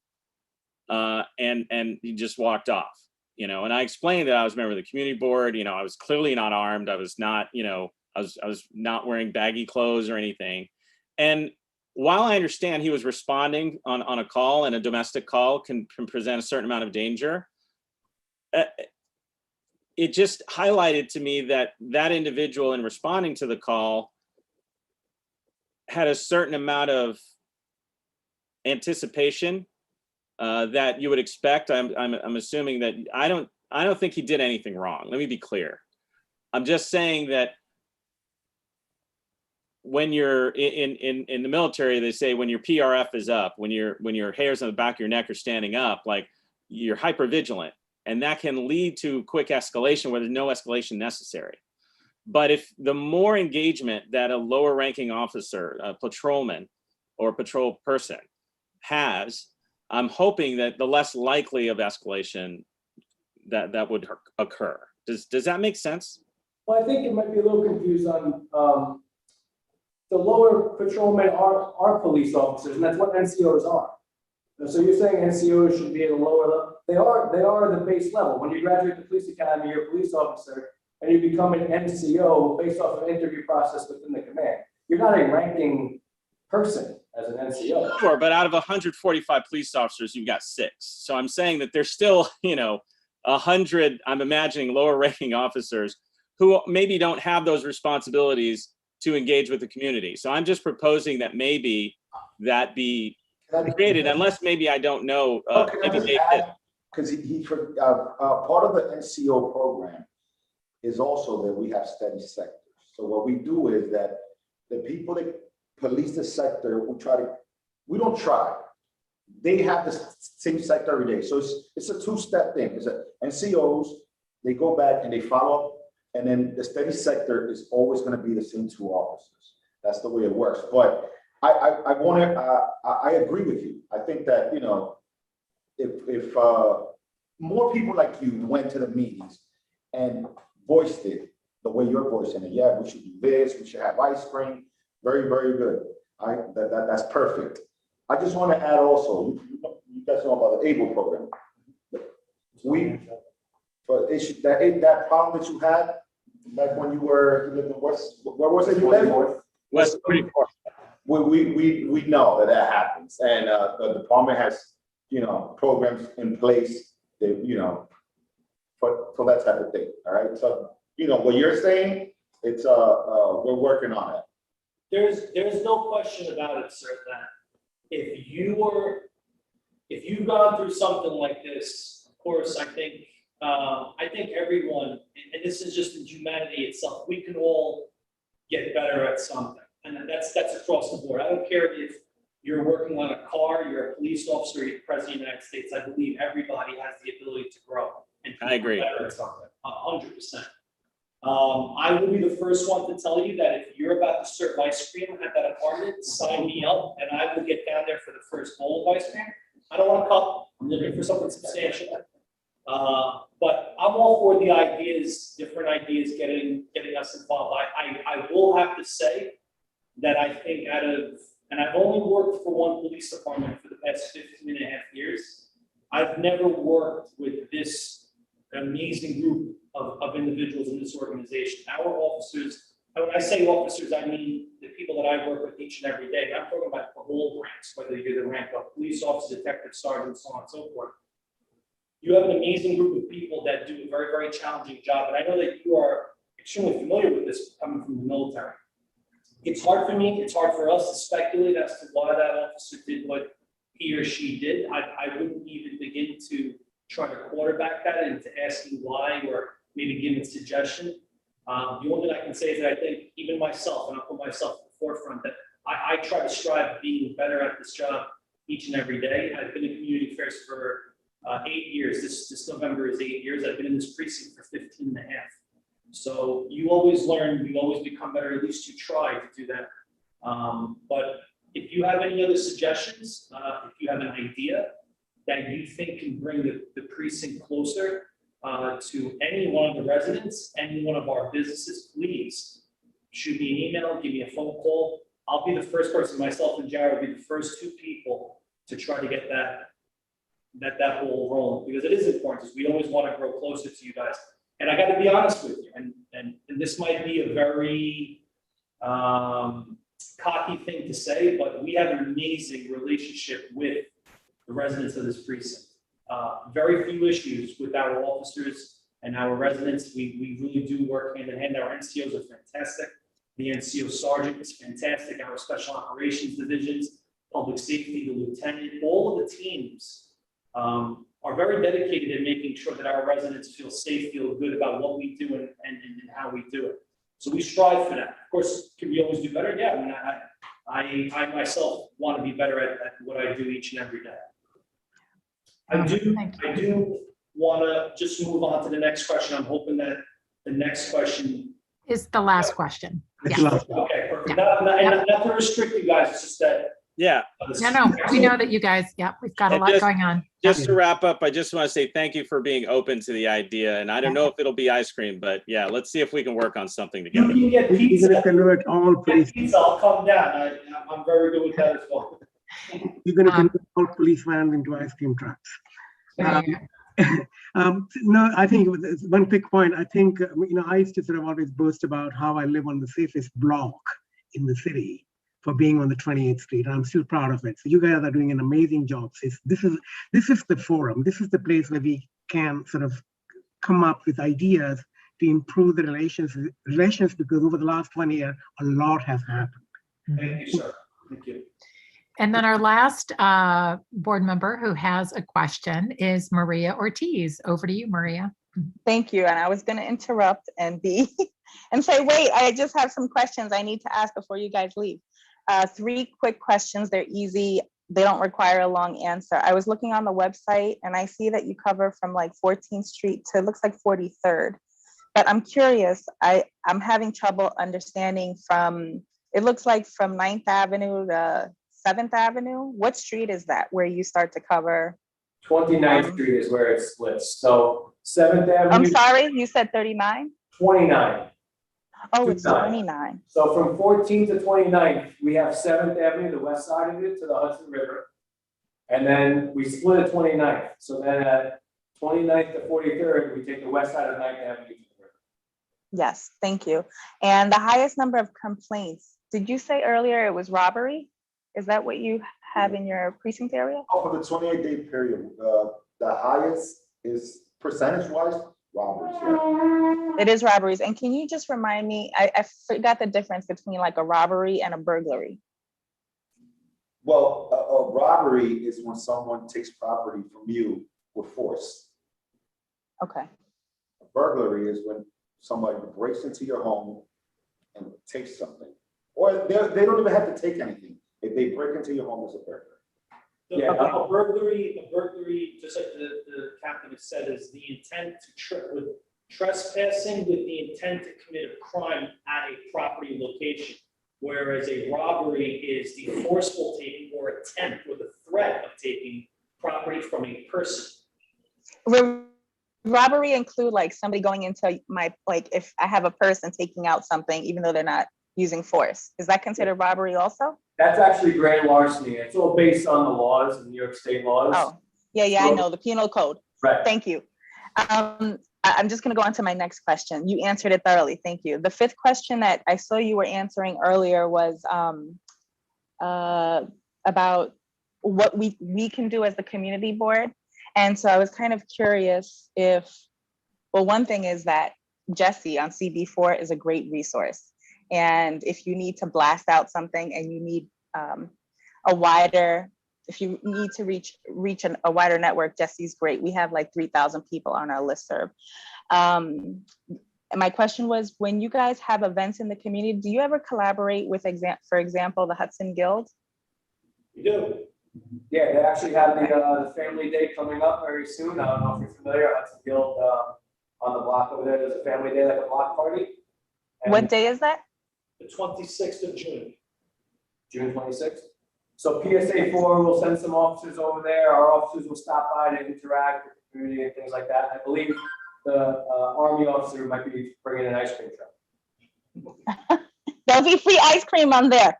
and he just walked off. And I explained that I was a member of the community board. I was clearly not armed. I was not, I was not wearing baggy clothes or anything. And while I understand he was responding on a call, and a domestic call can present a certain amount of danger, it just highlighted to me that that individual, in responding to the call, had a certain amount of anticipation that you would expect. I'm assuming that I don't think he did anything wrong. Let me be clear. I'm just saying that when you're in the military, they say when your PRF is up, when your hairs on the back of your neck are standing up, like, you're hyper vigilant, and that can lead to quick escalation where there's no escalation necessary. But if the more engagement that a lower ranking officer, a patrolman or patrol person has, I'm hoping that the less likely of escalation that would occur. Does that make sense? Well, I think it might be a little confused on, the lower patrolmen are police officers, and that's what NCOs are. And so you're saying NCOs should be at a lower level. They are the base level. When you graduate the police academy, you're a police officer, and you become an NCO based off of an interview process within the command. You're not a ranking person as an NCO. Sure, but out of 145 police officers, you've got 6. So I'm saying that there's still, 100, I'm imagining, lower ranking officers who maybe don't have those responsibilities to engage with the community. So I'm just proposing that maybe that be created, unless maybe I don't know. Maybe they did. Because part of the NCO program is also that we have steady sectors. So what we do is that the people that police the sector, we don't try. They have the same sector every day. So it's a two-step thing. It's NCOs, they go back and they follow up, and then the steady sector is always going to be the same 2 officers. That's the way it works. But I agree with you. I think that, if more people like you went to the meetings and voiced it the way you're voicing it, yeah, we should do this, we should have ice cream. Very, very good. That's perfect. I just want to add also, you guys know about the ABLE program. That problem that you had back when you lived in West, where was it you lived? West 34. We know that happens, and the department has programs in place that for that type of thing. All right, so what you're saying, it's we're working on it. There's no question about it, sir, that if you've gone through something like this, of course, I think everyone, and this is just in humanity itself, we can all get better at something. And that's across the board. I don't care if you're working on a car, you're a police officer, you're the president of the United States. I believe everybody has the ability to grow and I agree. better at something, 100%. I will be the first one to tell you that if you're about to serve ice cream at that apartment, sign me up, and I will get down there for the first bowl of ice cream. I don't want a cup. I'm looking for something substantial. But I'm all for the ideas, different ideas, getting us involved. I will have to say that I think and I've only worked for one police department for the past 15 and a half years. I've never worked with this amazing group of individuals in this organization. Our officers, and when I say officers, I mean the people that I work with each and every day. I'm talking about the whole ranks, whether you're the rank of police officer, detective, sergeant, so on and so forth. You have an amazing group of people that do a very, very challenging job. And I know that you are extremely familiar with this coming from the military. It's hard for me, it's hard for us to speculate as to why that officer did what he or she did. I wouldn't even begin to try to quarterback that into asking why or maybe giving suggestion. The only thing I can say is that I think even myself, and I'll put myself at the forefront, that I try to strive being better at this job each and every day. I've been in community affairs for 8 years. This November is 8 years. I've been in this precinct for 15 and a half. So you always learn, you always become better, at least you try to do that. But if you have any other suggestions, if you have an idea that you think can bring the precinct closer to any one of the residents, any one of our businesses, please shoot me an email, give me a phone call. I'll be the first person, myself and Jared will be the first two people to try to get that ball rolling, because it is important, because we always want to grow closer to you guys. And I got to be honest with you, and this might be a very cocky thing to say, but we have an amazing relationship with the residents of this precinct. Very few issues with our officers and our residents. We really do work hand in hand. Our NCOs are fantastic. The NCO sergeant is fantastic. Our special operations divisions, public safety, the lieutenant, all of the teams are very dedicated in making sure that our residents feel safe, feel good about what we do and how we do it. So we strive for that. Of course, can we always do better? Yeah, I mean, I myself want to be better at what I do each and every day. I do want to just move on to the next question. I'm hoping that the next question Is the last question. It's Yeah. last. Okay, perfect. Not to restrict you guys, it's just that. Yeah, No, we know that you guys, yeah, we've got a And lot going on. just to wrap up, I just want to say thank you for being open to the idea. And I don't know if it'll be ice cream, but yeah, let's see if we can work on something You together. can get We're going to pizza. convert all police. Pizza, I'll come down. I'm very good with that as well. We're going to convert all police vans into ice cream trucks. There you go. No, I think one quick point. I think, I used to sort of always boast about how I live on the safest block in the city for being on the 28th Street. I'm still proud of it. So you guys are doing an amazing job. This is the forum. This is the place where we can sort of come up with ideas to improve the relations, because over the last 1 year, a lot has happened. Thank you, sir. Thank you. And then our last board member who has a question is Maria Ortiz. Over to you, Maria. Thank you. And I was going to interrupt and say, wait, I just have some questions I need to ask before you guys leave. 3 quick questions. They're easy. They don't require a long answer. I was looking on the website and I see that you cover from like 14th Street to, it looks like 43rd. But I'm curious, I'm having trouble understanding it looks like from 9th Avenue to 7th Avenue. What street is that where you start to cover? 29th Street is where it splits. So 7th Avenue. I'm sorry, you said 39? 29. Oh, it's 29. 29. So from 14th to 29th, we have 7th Avenue, the west side of it, to the Hudson River. And then we split at 29th. So then at 29th to 43rd, we take the west side of 9th Avenue to the river. Yes, thank you. And the highest number of complaints, did you say earlier it was robbery? Is that what you have in your precinct area? Over the 28-day period, the highest is percentage-wise robberies. Yeah. It is robberies. And can you just remind me, I forgot the difference between like a robbery and a burglary. Well, a robbery is when someone takes property from you with force. Okay. A burglary is when somebody breaks into your home and takes something. Or they don't even have to take anything. If they break into your home as a burglary. Yeah, a burglary, just like the captain has said, is the intent with trespassing with the intent to commit a crime at a property location. Whereas a robbery is the forceful taking or attempt or the threat of taking property from a person. Will robbery include like somebody going into like if I have a person taking out something, even though they're not using force, is that considered robbery also? That's actually grand larceny. It's all based on the laws, the New York State laws. Oh, yeah, I know the penal code. Right. Thank you. I'm just going to go on to my next question. You answered it thoroughly. Thank you. The 5th question that I saw you were answering earlier was about what we can do as the community board. And so I was kind of curious well, one thing is that Jesse on CB4 is a great resource. And if you need to blast out something and you need if you need to reach a wider network, Jesse's great. We have like 3,000 people on our listserv. And my question was, when you guys have events in the community, do you ever collaborate with, for example, the Hudson Guild? We do. Yeah, they actually have the family day coming up very soon. I don't know if you're familiar. Hudson Guild on the block over there. There's a family day, like a block party. And What day is that? The 26th of June. June 26th. So PSA4 will send some officers over there. Our officers will stop by to interact with the community and things like that. I believe the Army officer might be bringing an ice cream truck. There'll be free ice cream on there.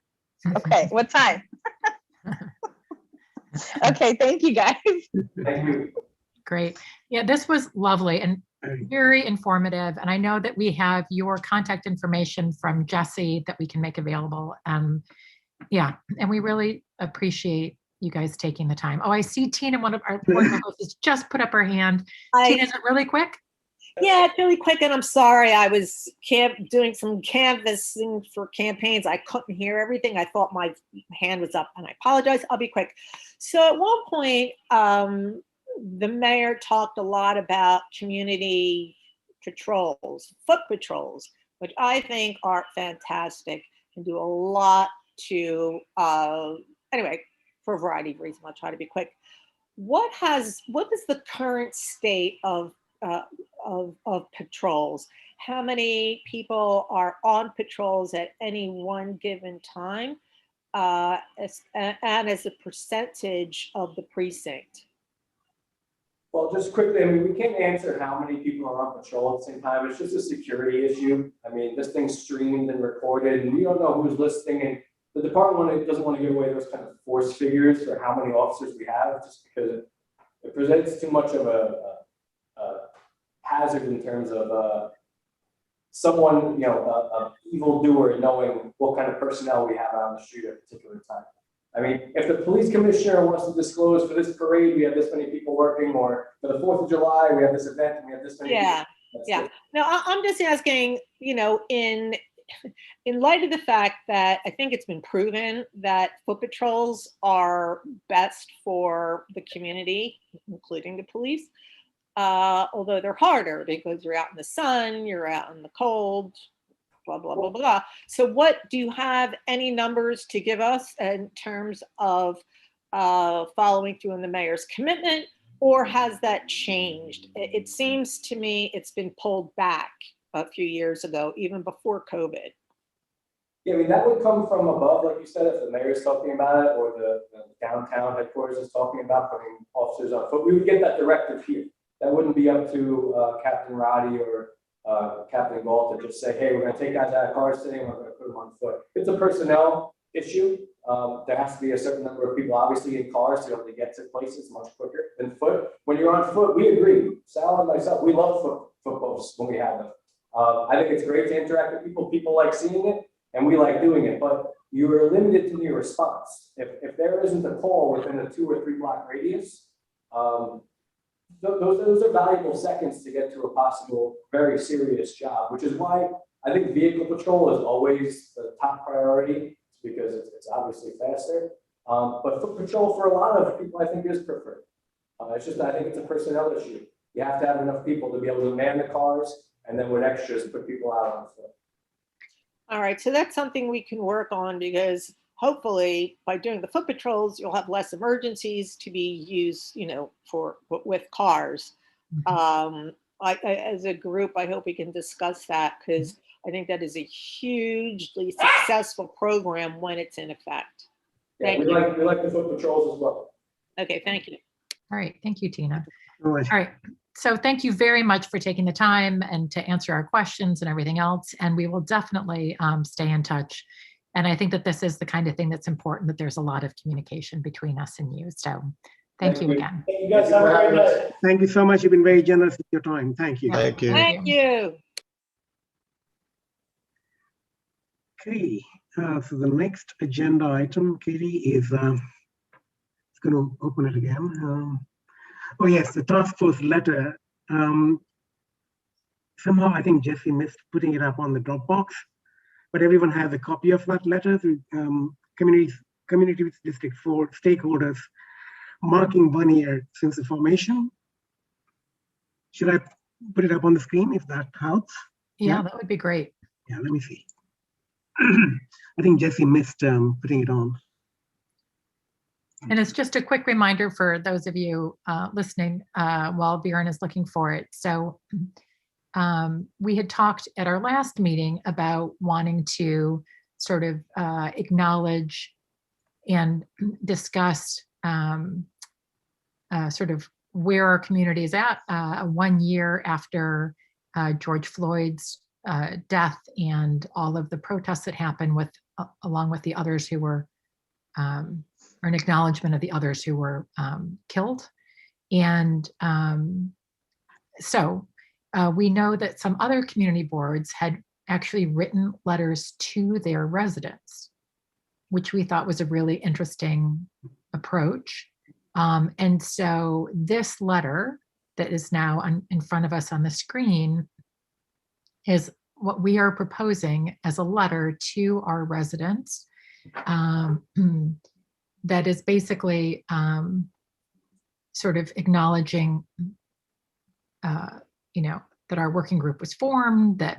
Okay, what time? Okay, thank you, guys. Thank you. Great. Yeah, this was lovely and very informative. And I know that we have your contact information from Jesse that we can make available. Yeah, and we really appreciate you guys taking the time. Oh, I see Tina, one of our board members, has just put up her hand. Tina, is it really quick? Yeah, it's really quick, and I'm sorry. I was doing some canvassing for campaigns. I couldn't hear everything. I thought my hand was up, and I apologize. I'll be quick. So at one point, the mayor talked a lot about community patrols, foot patrols, which I think are fantastic and do a lot to, anyway, for a variety of reasons. I'll try to be quick. What is the current state of patrols? How many people are on patrols at any one given time, and as a percentage of the precinct? Well, just quickly, I mean, we can't answer how many people are on patrol at the same time. It's just a security issue. I mean, this thing's streamed and recorded, and we don't know who's listening. And the department doesn't want to give away those kind of force figures for how many officers we have, just because it presents too much of a hazard in terms of someone, you know, an evildoer knowing what kind of personnel we have out on the street at a particular time. I mean, if the police commissioner wants to disclose for this parade, we have this many people working, or for the 4th of July, we have this event and we have this many Yeah, people. yeah. No, I'm just asking, you know, in light of the fact that I think it's been proven that foot patrols are best for the community, including the police, although they're harder because you're out in the sun, you're out in the cold, blah, blah, blah, blah. So what, do you have any numbers to give us in terms of following through on the mayor's commitment, or has that changed? It seems to me it's been pulled back a few years ago, even before COVID. Yeah, I mean, that would come from above, like you said, if the mayor's talking about it, or the downtown headquarters is talking about putting officers on foot. We would get that directive here. That wouldn't be up to Captain Roddy or Captain Gault to just say, hey, we're going to take guys out of cars today and we're going to put them on foot. It's a personnel issue. There has to be a certain number of people, obviously, in cars to be able to get to places much quicker than foot. When you're on foot, we agree. Sal and myself, we love foot posts when we have them. I think it's great to interact with people. People like seeing it, and we like doing it. But you are limited to your response. If there isn't a call within a 2 or 3 block radius, those are valuable seconds to get to a possible very serious job, which is why I think vehicle patrol is always the top priority, because it's obviously faster. But foot patrol for a lot of people, I think, is preferred. It's just, I think it's a personnel issue. You have to have enough people to be able to man the cars, and then with extras, put people out on foot. All right, so that's something we can work on, because hopefully by doing the foot patrols, you'll have less emergencies to be used, you know, with cars. As a group, I hope we can discuss that, because I think that is a hugely successful program when it's in effect. Yeah, we like the foot patrols as well. Okay, thank you. All right, thank you, Tina. All right. All right, so thank you very much for taking the time and to answer our questions and everything else. And we will definitely stay in touch. And I think that this is the kind of thing that's important, that there's a lot of communication between us and you. So thank you again. Thank you guys. Have a great night. Thank you so much. You've been very generous with your time. Thank you. Thank you. Thank you. Okay, so the next agenda item, Katie, is going to open it again. Oh yes, the task force letter. Somehow I think Jesse missed putting it up on the Dropbox, but everyone has a copy of that letter through Community District 4 stakeholders marking 1 year since the formation. Should I put it up on the screen if that helps? Yeah, that would be great. Yeah, let me see. I think Jesse missed putting it on. And it's just a quick reminder for those of you listening while Viren is looking for it. So we had talked at our last meeting about wanting to sort of acknowledge and discuss sort of where our community is at 1 year after George Floyd's death and all of the protests that happened with, along with the others who were, or an acknowledgement of the others who were killed. And so we know that some other community boards had actually written letters to their residents, which we thought was a really interesting approach. And so this letter that is now in front of us on the screen is what we are proposing as a letter to our residents, that is basically sort of acknowledging, that our working group was formed, that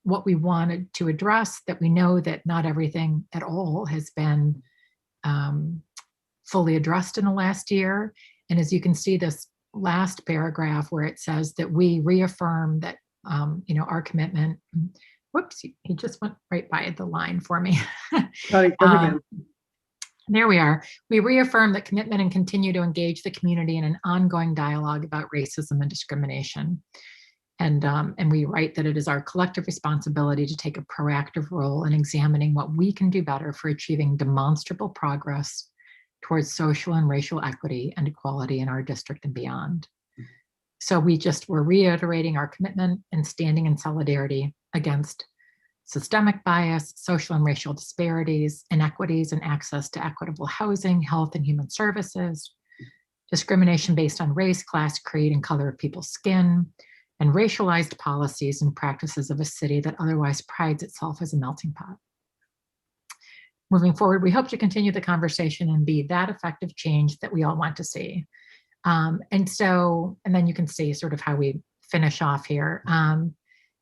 what we wanted to address, that we know that not everything at all has been fully addressed in the last year. And as you can see, this last paragraph where it says that we reaffirm that, our commitment. Whoops, he just went right by the line for me. Sorry, come again. There we are. We reaffirm that commitment and continue to engage the community in an ongoing dialogue about racism and discrimination. And we write that it is our collective responsibility to take a proactive role in examining what we can do better for achieving demonstrable progress towards social and racial equity and equality in our district and beyond. So we're reiterating our commitment and standing in solidarity against systemic bias, social and racial disparities, inequities in access to equitable housing, health, and human services, discrimination based on race, class, creed, and color of people's skin, and racialized policies and practices of a city that otherwise prides itself as a melting pot. Moving forward, we hope to continue the conversation and be that effective change that we all want to see. And then you can see sort of how we finish off here.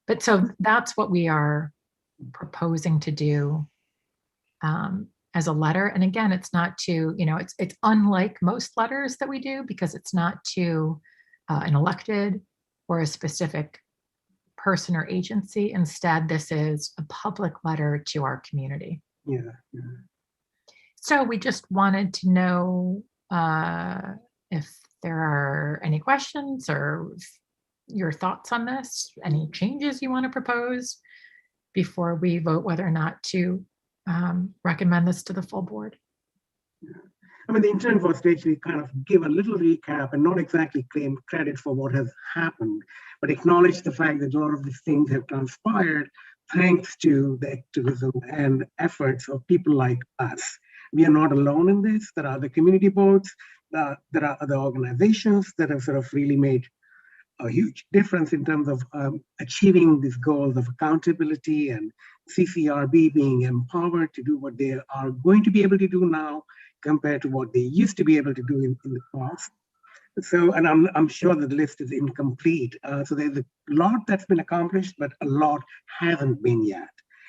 But so that's what we are proposing to do as a letter. And again, it's not to, it's unlike most letters that we do because it's not to an elected or a specific person or agency. Instead, this is a public letter to our community. Yeah. So we just wanted to know if there are any questions or your thoughts on this, any changes you want to propose before we vote whether or not to recommend this to the full board. I mean, the intent was to actually kind of give a little recap and not exactly claim credit for what has happened, but acknowledge the fact that a lot of these things have transpired thanks to the activism and efforts of people like us. We are not alone in this. There are the community boards, there are other organizations that have sort of really made a huge difference in terms of achieving these goals of accountability and CCRB being empowered to do what they are going to be able to do now compared to what they used to be able to do in the past. So, and I'm sure that the list is incomplete. So there's a lot that's been accomplished, but a lot hasn't been yet.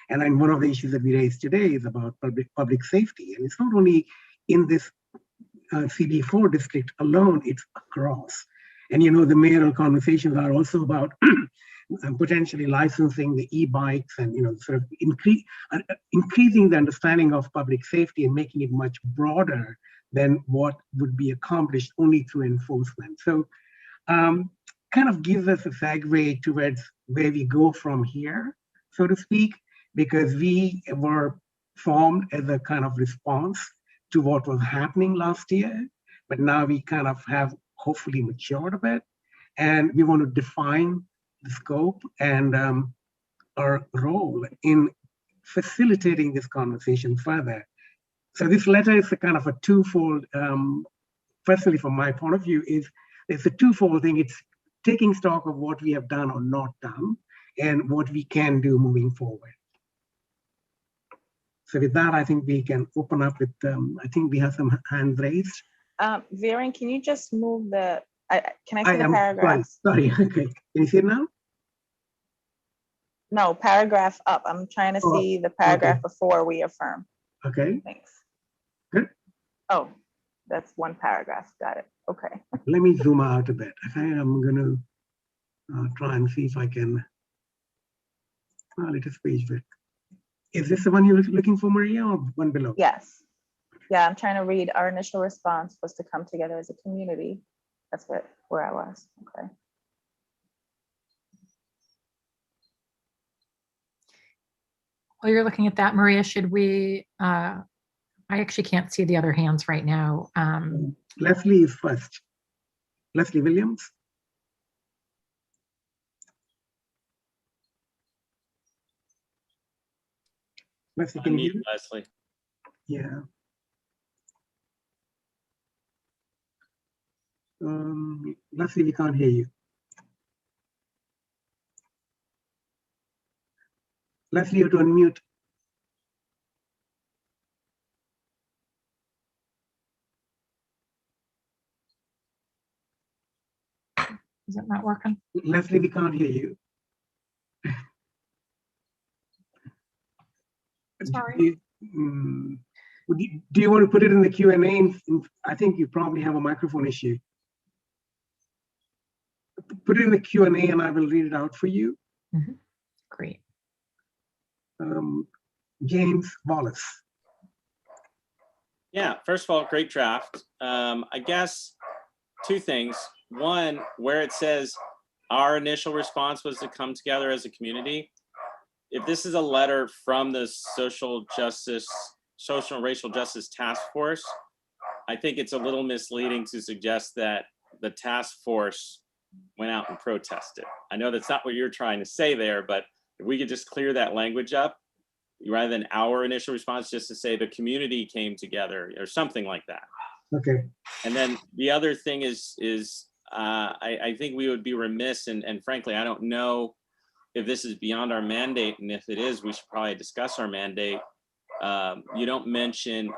And then one of the issues that we raised today is about public safety. And it's not only in this CB4 district alone, it's across. And the mayoral conversations are also about potentially licensing the e-bikes and sort of increasing the understanding of public safety and making it much broader than what would be accomplished only through enforcement. So kind of gives us a segue towards where we go from here, so to speak, because we were formed as a kind of response to what was happening last year, but now we kind of have hopefully matured a bit, and we want to define the scope and our role in facilitating this conversation further. So this letter is a kind of a twofold, personally from my point of view, it's a twofold thing. It's taking stock of what we have done or not done and what we can do moving forward. So with that, I think we can open up with, I think we have some hands raised. Viren, can you just move can I see the paragraph? Sorry, okay. Can you see it now? No, paragraph up. I'm trying to see the paragraph before we affirm. Okay. Thanks. Good. Oh, that's one paragraph. Got it. Okay. Let me zoom out a bit. Okay, I'm going to try and see if I can. Let us page it. Is this the one you're looking for, Maria, or one below? Yes. Yeah, I'm trying to read. Our initial response was to come together as a community. That's where I was. Okay. While you're looking at that, Maria, should we, I actually can't see the other hands right now. Leslie is first. Leslie Williams. Leslie, can you hear Unmute me? Leslie. Yeah. Leslie, we can't hear you. Leslie, you have to unmute. Is it not working? Leslie, we can't hear you. Sorry. Do you want to put it in the Q&A? I think you probably have a microphone issue. Put it in the Q&A and I will read it out for you. Mm-hmm. Great. James Wallace. Yeah, first of all, great draft. I guess two things. One, where it says our initial response was to come together as a community. If this is a letter from the Social and Racial Justice Task Force, I think it's a little misleading to suggest that the task force went out and protested. I know that's not what you're trying to say there, but if we could just clear that language up, rather than our initial response, just to say the community came together or something like that. Okay. And then the other thing is I think we would be remiss, and frankly, I don't know if this is beyond our mandate, and if it is, we should probably discuss our mandate. You don't mention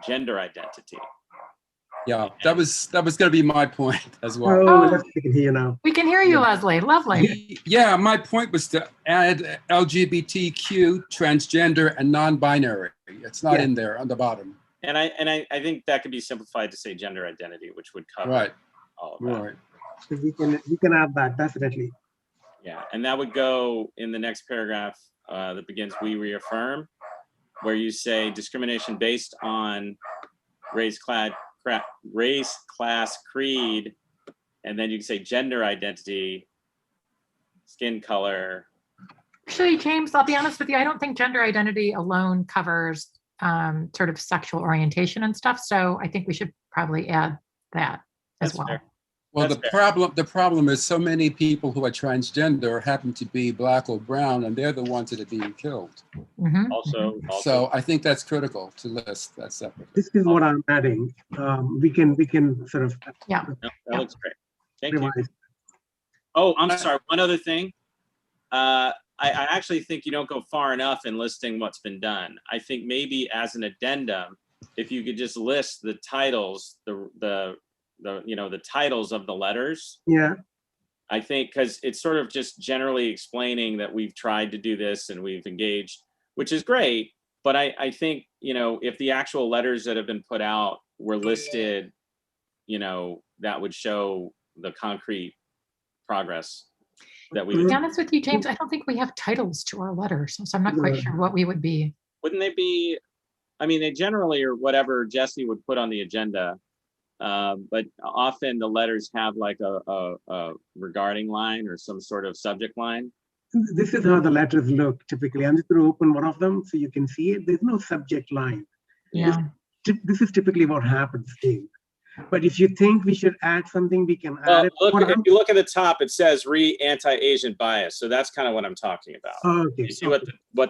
gender identity. Yeah, that was going to be my point as well. Oh, Leslie, we can hear you now. We can hear you, Leslie. Lovely. Yeah, my point was to add LGBTQ, transgender, and non-binary. It's not in there on the bottom. And I think that could be simplified to say gender identity, which would cover all of that. Right. So we can add that, definitely. Yeah, and that would go in the next paragraph that begins, we reaffirm, where you say discrimination based on race, class, creed, and then you can say gender identity, skin color. Actually, James, I'll be honest with you, I don't think gender identity alone covers sort of sexual orientation and stuff. So I think we should probably add that as well. Fair. Well, That's the problem is so many people who are transgender happen to be black or brown, and they're the ones that are being killed. Mm-hmm. Also, So I think that's critical to list that separately. This is what I'm adding. We can sort of Yeah. no, that looks great. Thank you. revise. Oh, I'm sorry. One other thing. I actually think you don't go far enough in listing what's been done. I think maybe as an addendum, if you could just list the titles, the titles of the letters. Yeah. I think because it's sort of just generally explaining that we've tried to do this and we've engaged, which is great. But I think, if the actual letters that have been put out were listed, that would show the concrete progress that we To would. be honest with you, James, I don't think we have titles to our letters, so I'm not quite sure what we would be. Wouldn't they be? I mean, they generally are whatever Jesse would put on the agenda. But often the letters have like a regarding line or some sort of subject line. This is how the letters look typically. I'm just going to open one of them so you can see it. There's no subject line. Yeah. This is typically what happens, Dave. But if you think we should add something, we can add it. If you look at the top, it says anti-Asian bias. So that's kind of what I'm talking about. Okay. You see what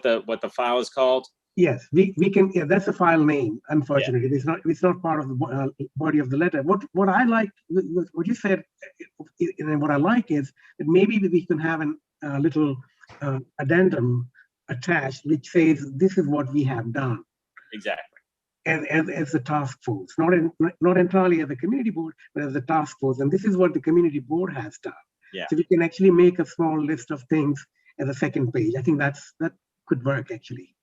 the file is called? Yes, we can. Yeah, that's a file name. Unfortunately, it's not part of the body of the letter. What I like, what you said, and what I like is that maybe we can have a little addendum attached, which says this is what we have done. Exactly. As a task force, not entirely as a community board, but as a task force, and this is what the community board has done. Yeah. So we can actually make a small list of things as a second page. I think that could work actually,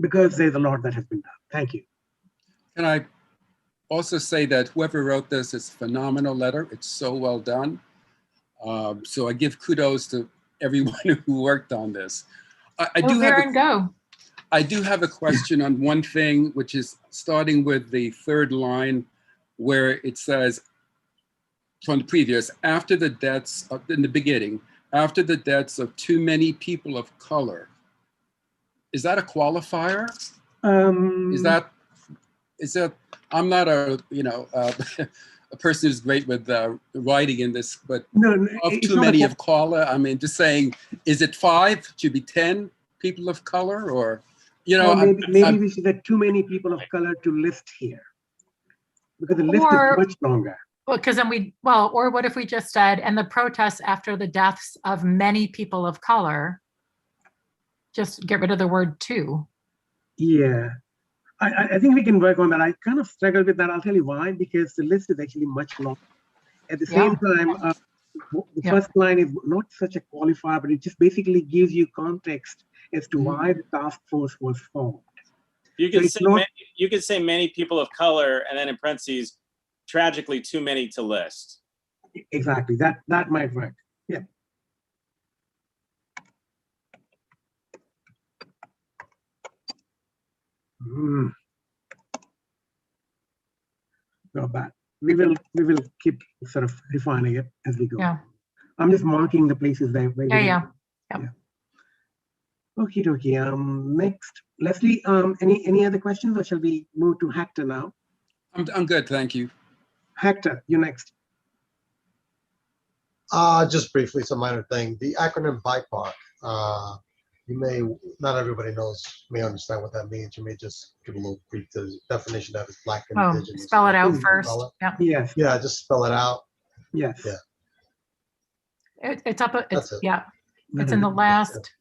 because there's a lot that has been done. Thank you. Can I also say that whoever wrote this is a phenomenal letter. It's so well done. So I give kudos to everyone who worked on this. I do have a question on one thing, which is starting with the third line, where it says from the previous, after the deaths of, in the beginning, after the deaths of too many people of color. is that a qualifier? Um, Is that, I'm not a, a person who's great with writing in this, but no, of it's too not many of color, I mean, just saying, is it 5? Should be 10 people of color, or, or maybe we should get too many people of color to list here, because the list is Or- much longer. Well, because then or what if we just said, and the protests after the deaths of many people of color, just get rid of the word "to." Yeah, I think we can work on that. I kind of struggle with that. I'll tell you why, because the list is actually much longer. At the same time, the Yeah. first line is not such a qualifier, but it just basically gives you context as to why the task force was formed. You So could it's say not- you could say many people of color, and then in parentheses, tragically too many to list. Exactly, that might work. Yeah. Not bad. We will keep sort of refining it as we go. Yeah. I'm just marking the places that where we Yeah. Okie dokie. Next, Leslie. Any other questions, or shall we move to Hector now? I'm good, thank you. Hector, you're next. Just briefly, some minor thing. The acronym BIPOC, not everybody may understand what that means. You may just give a little brief definition that is Black and Oh, Indigenous. spell it out people of first. color. Yeah. Yes. Yeah, just spell it out. Yes. Yeah. It's up. That's it. Yeah. It's in the last.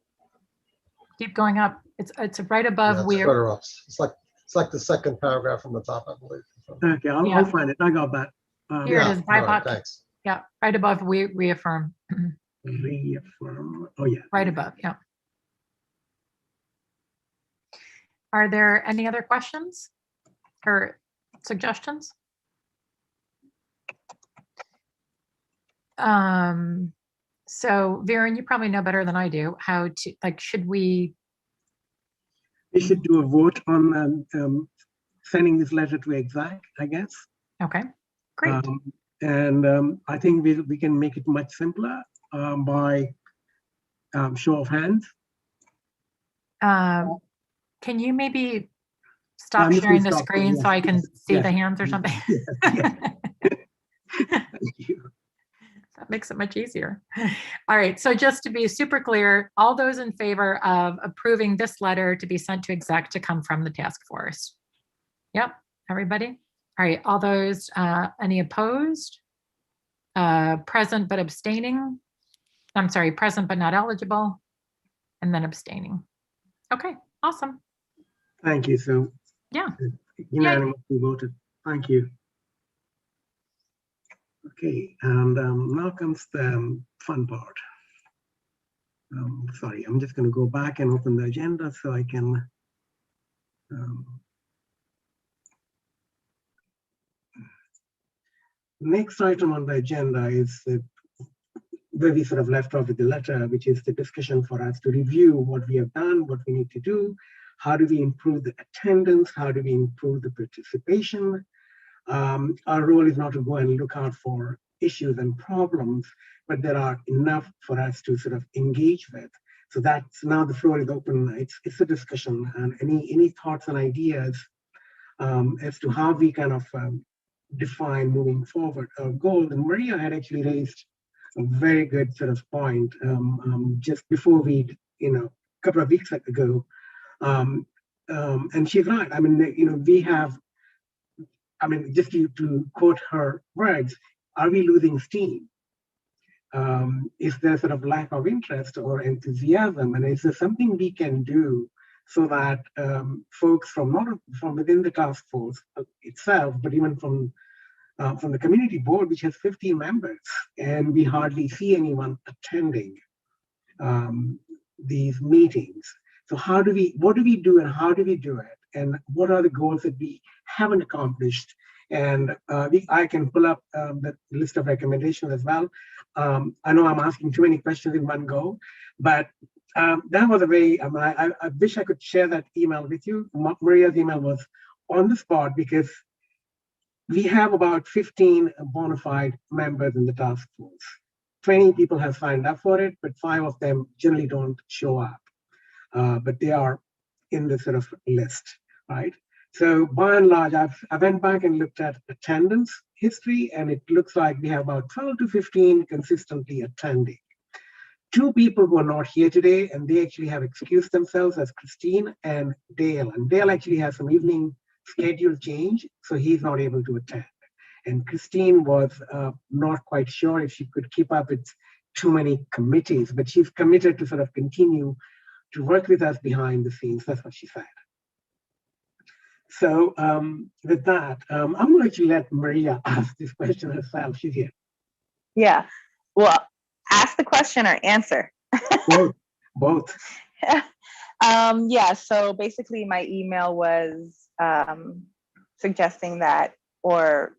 Keep going up. It's right above Yeah, it's where. further up. It's like the second paragraph from the top, I believe. Okay, I'll find it. I got that. Here it is. All right, BIPOC. thanks. Yeah, right above reaffirm. Reaffirm. Oh yeah. Right above. Yeah. Are there any other questions or suggestions? So Viren, you probably know better than I do how to, should we? We should do a vote on sending this letter to exec, I guess. Okay, great. I think we can make it much simpler by show of hands. Can you maybe stop sharing the screen so I can see the hands or something? Thank you. That makes it much easier. All right, so just to be super clear, all those in favor of approving this letter to be sent to exec to come from the task force? Yep, everybody? All right, all those, any opposed? Present but abstaining? I'm sorry, present but not eligible, and then abstaining. Okay, awesome. Thank you. So yeah, unanimously voted. Thank you. Okay, and now comes the fun part. Sorry, I'm just going to go back and open the agenda so I can. Next item on the agenda is where we sort of left off with the letter, which is the discussion for us to review what we have done, what we need to do, how do we improve the attendance, how do we improve the participation. Our role is not to go and look out for issues and problems, but there are enough for us to sort of engage with. So that's now the floor is open. It's a discussion, and any thoughts and ideas as to how we kind of define moving forward our goals. And Maria had actually raised a very good sort of point just before we, a couple of weeks ago. And she's right. I mean, we have, just to quote her words, are we losing steam? Is there sort of lack of interest or enthusiasm? And is there something we can do so that folks from not from within the task force itself, but even from the community board, which has 15 members, and we hardly see anyone attending these meetings. So what do we do and how do we do it? And what are the goals that we haven't accomplished? And I can pull up the list of recommendations as well. I know I'm asking too many questions in one go, but that was a very, I wish I could share that email with you. Maria's email was on the spot because we have about 15 bona fide members in the task force. 20 people have signed up for it, but 5 of them generally don't show up. But they are in the sort of list, right? So by and large, I went back and looked at attendance history, and it looks like we have about 12 to 15 consistently attending. 2 people who are not here today, and they actually have excused themselves, as Christine and Dale. And Dale actually has some evening schedule change, so he's not able to attend. And Christine was not quite sure if she could keep up with too many committees, but she's committed to sort of continue to work with us behind the scenes. That's what she said. So with that, I'm going to actually let Maria ask this question herself. She's here. Yeah. Well, ask the question or answer. Both. Yeah. So basically, my email was suggesting that, or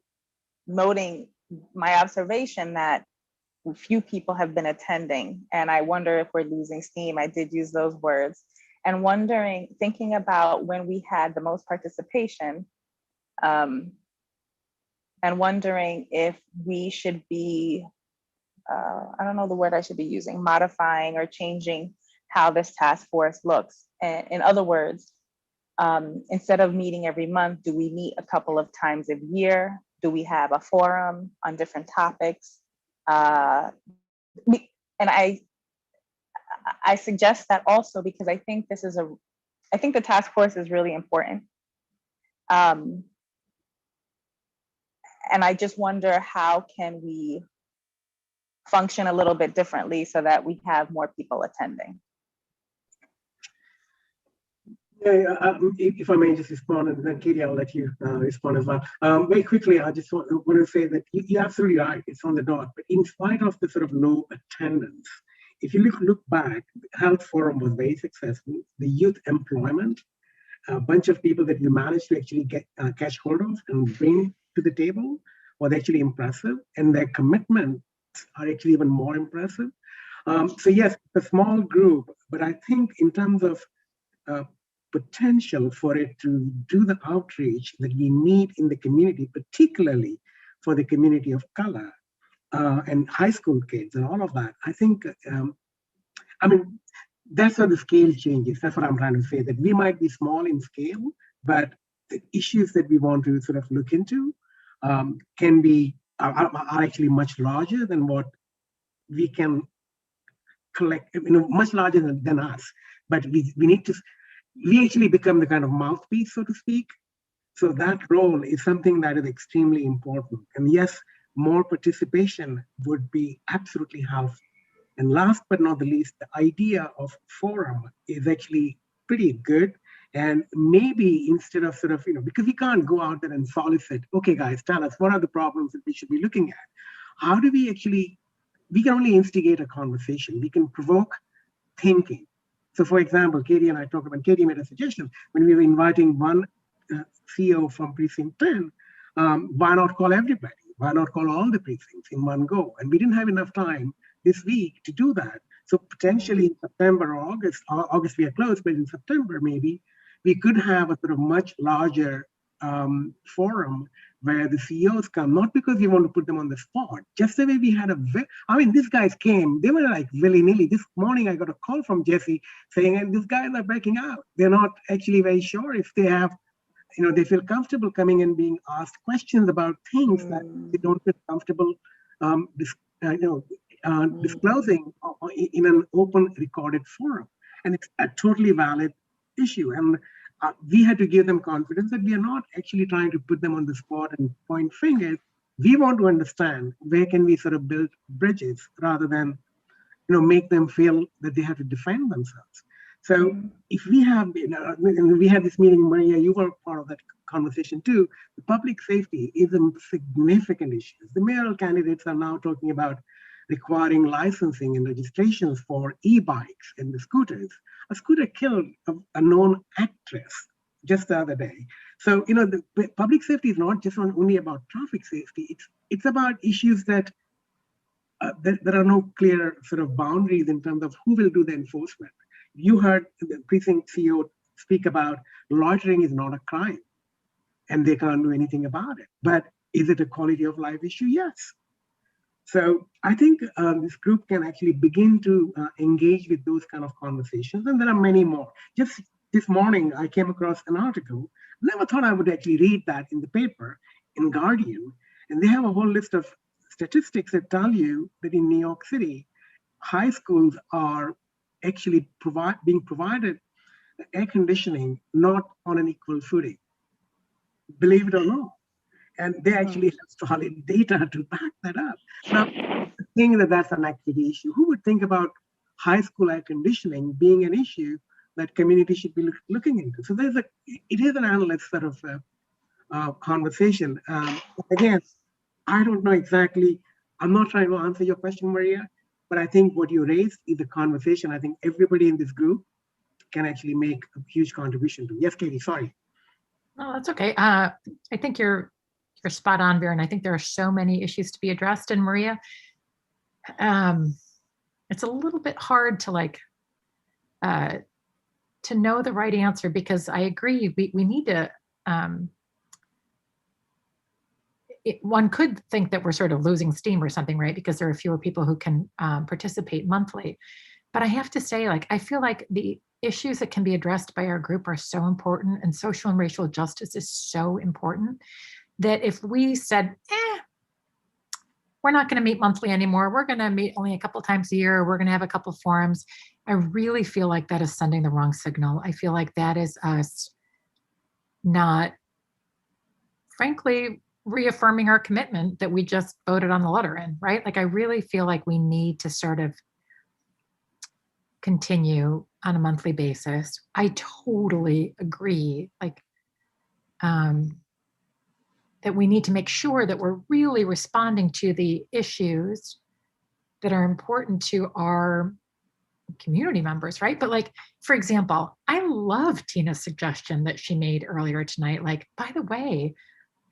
noting my observation that few people have been attending, and I wonder if we're losing steam. I did use those words. And thinking about when we had the most participation, and wondering if we should be, I don't know the word I should be using, modifying or changing how this task force looks. And in other words, instead of meeting every month, do we meet a couple of times a year? Do we have a forum on different topics? And I suggest that also because I think I think the task force is really important. And I just wonder, how can we function a little bit differently so that we have more people attending? Yeah, if I may just respond, and then Katie, I'll let you respond as well. Very quickly, I just want to say that you're absolutely right, it's on the dot, but in spite of the sort of low attendance, if you look back, Health Forum was very successful. The youth employment, a bunch of people that we managed to actually get catch hold of and bring to the table was actually impressive, and their commitments are actually even more impressive. So yes, a small group, but I think in terms of potential for it to do the outreach that we need in the community, particularly for the community of color and high school kids and all of that, I think, I mean, that's where the scale changes. That's what I'm trying to say, that we might be small in scale, but the issues that we want to sort of look into are actually much larger than what we can collect, much larger than us. But we actually become the kind of mouthpiece, so to speak. So that role is something that is extremely important. And yes, more participation would be absolutely helpful. And last but not the least, the idea of forum is actually pretty good. And maybe instead of sort of, because we can't go out there and solicit, okay, guys, tell us what are the problems that we should be looking at? How do we can only instigate a conversation. We can provoke thinking. So for example, Katie and I talked about, Katie made a suggestion when we were inviting one CEO from Precinct 10, why not call everybody? Why not call all the precincts in one go? And we didn't have enough time this week to do that. So potentially in September or August we are closed, but in September maybe, we could have a sort of much larger forum where the CEOs come, not because we want to put them on the spot, just the way we had these guys came, they were like willy-nilly. This morning I got a call from Jesse saying, and these guys are backing out. They're not actually very sure if they have, they feel comfortable coming and being asked questions about things that they don't feel comfortable disclosing in an open recorded forum. And it's a totally valid issue. And we had to give them confidence that we are not actually trying to put them on the spot and point fingers. We want to understand where can we sort of build bridges rather than, make them feel that they have to defend themselves. So if we have, we had this meeting, Maria, you were part of that conversation too. The public safety is a significant issue. The mayoral candidates are now talking about requiring licensing and registrations for e-bikes and the scooters. A scooter killed a known actress just the other day. So, the public safety is not just only about traffic safety. It's about issues that there are no clear sort of boundaries in terms of who will do the enforcement. You heard the precinct CEO speak about loitering is not a crime and they can't do anything about it. But is it a quality of life issue? Yes. So I think this group can actually begin to engage with those kind of conversations, and there are many more. Just this morning I came across an article. Never thought I would actually read that in the paper, in Guardian. And they have a whole list of statistics that tell you that in New York City, high schools are actually being provided air conditioning not on an equal footing, believe it or not. And they actually have solid data to back that up. Now, I think that that's an equity issue. Who would think about high school air conditioning being an issue that community should be looking into? So it is an analyst sort of conversation. Again, I don't know exactly. I'm not trying to answer your question, Maria, but I think what you raised is a conversation I think everybody in this group can actually make a huge contribution to. Yes, Katie, sorry. No, that's okay. I think you're spot on, Vera, and I think there are so many issues to be addressed. And Maria, it's a little bit hard to know the right answer, because I agree, we need to, one could think that we're sort of losing steam or something, right? Because there are fewer people who can participate monthly. But I have to say, I feel like the issues that can be addressed by our group are so important, and social and racial justice is so important, that if we said, we're not going to meet monthly anymore, we're going to meet only a couple times a year, we're going to have a couple forums, I really feel like that is sending the wrong signal. I feel like that is us not, frankly, reaffirming our commitment that we just voted on the letter in, right? I really feel like we need to sort of continue on a monthly basis. I totally agree, that we need to make sure that we're really responding to the issues that are important to our community members, right? But for example, I love Tina's suggestion that she made earlier tonight. By the way,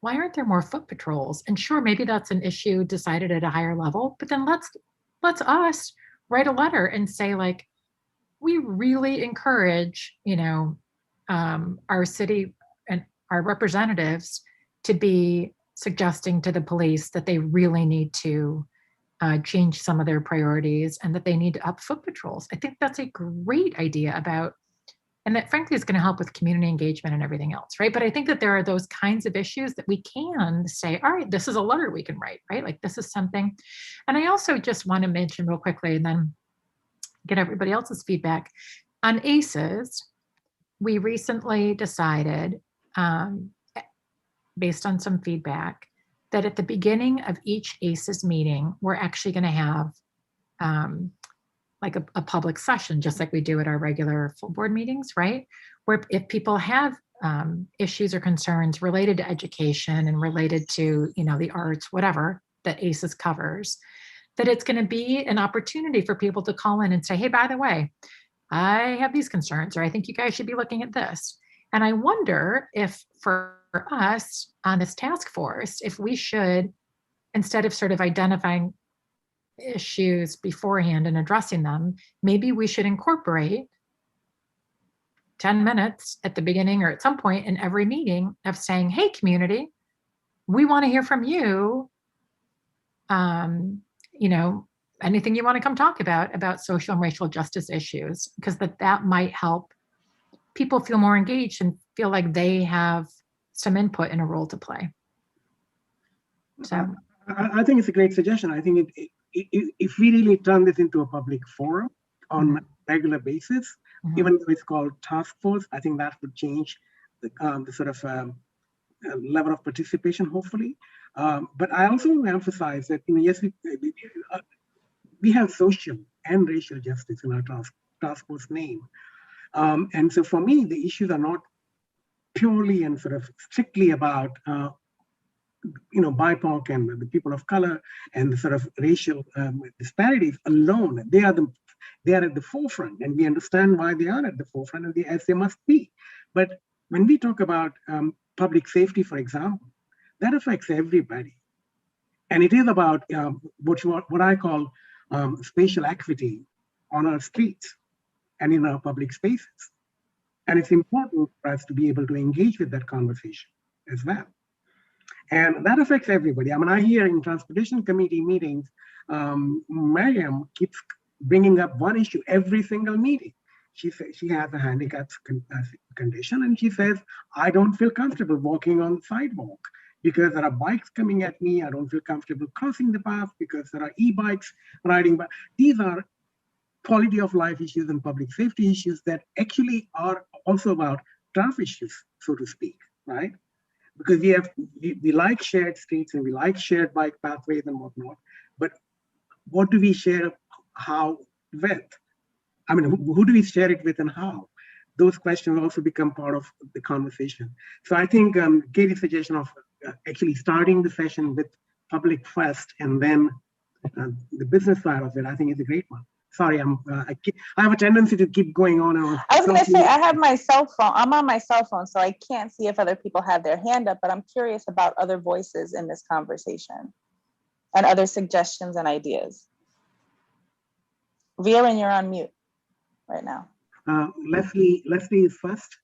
why aren't there more foot patrols? And sure, maybe that's an issue decided at a higher level, but then let's us write a letter and say, we really encourage, our city and our representatives to be suggesting to the police that they really need to change some of their priorities and that they need to up foot patrols. I think that's a great idea and that frankly is going to help with community engagement and everything else, right? But I think that there are those kinds of issues that we can say, all right, this is a letter we can write, right? This is something. And I also just want to mention real quickly and then get everybody else's feedback. On ACEs, we recently decided, based on some feedback, that at the beginning of each ACEs meeting, we're actually going to have a public session, just like we do at our regular full board meetings, right? Where if people have issues or concerns related to education and related to, the arts, whatever that ACEs covers, that it's going to be an opportunity for people to call in and say, hey, by the way, I have these concerns, or I think you guys should be looking at this. And I wonder if for us on this task force, if we should, instead of sort of identifying issues beforehand and addressing them, maybe we should incorporate 10 minutes at the beginning or at some point in every meeting of saying, hey, community, we want to hear from you. Anything you want to come talk about social and racial justice issues, because that might help people feel more engaged and feel like they have some input and a role to play. So I think it's a great suggestion. I think if we really turn this into a public forum on a regular basis, even though it's called task force, I think that would change the sort of level of participation, hopefully. But I also want to emphasize that, yes, we have social and racial justice in our task force name. And so for me, the issues are not purely and sort of strictly about, BIPOC and the people of color and the sort of racial disparities alone. They are at the forefront, and we understand why they are at the forefront, and as they must be. But when we talk about public safety, for example, that affects everybody. And it is about what I call spatial equity on our streets and in our public spaces. And it's important for us to be able to engage with that conversation as well. And that affects everybody. I hear in transportation committee meetings, Mariam keeps bringing up one issue every single meeting. she says she has a handicap condition, and she says, I don't feel comfortable walking on the sidewalk because there are bikes coming at me. I don't feel comfortable crossing the path because there are e-bikes riding by. These are quality of life issues and public safety issues that actually are also about tough issues, so to speak, right? Because we like shared streets and we like shared bike pathways and whatnot, but what do we share how with? I mean, who do we share it with and how? Those questions also become part of the conversation. So I think Katie's suggestion of actually starting the session with public first and then the business side of it, I think is a great one. Sorry, I have a tendency to keep going on and on. I was going to say, I have my cell phone. I'm on my cell phone, so I can't see if other people have their hand up, but I'm curious about other voices in this conversation and other suggestions and ideas. Viren, you're on mute right now. Leslie is first.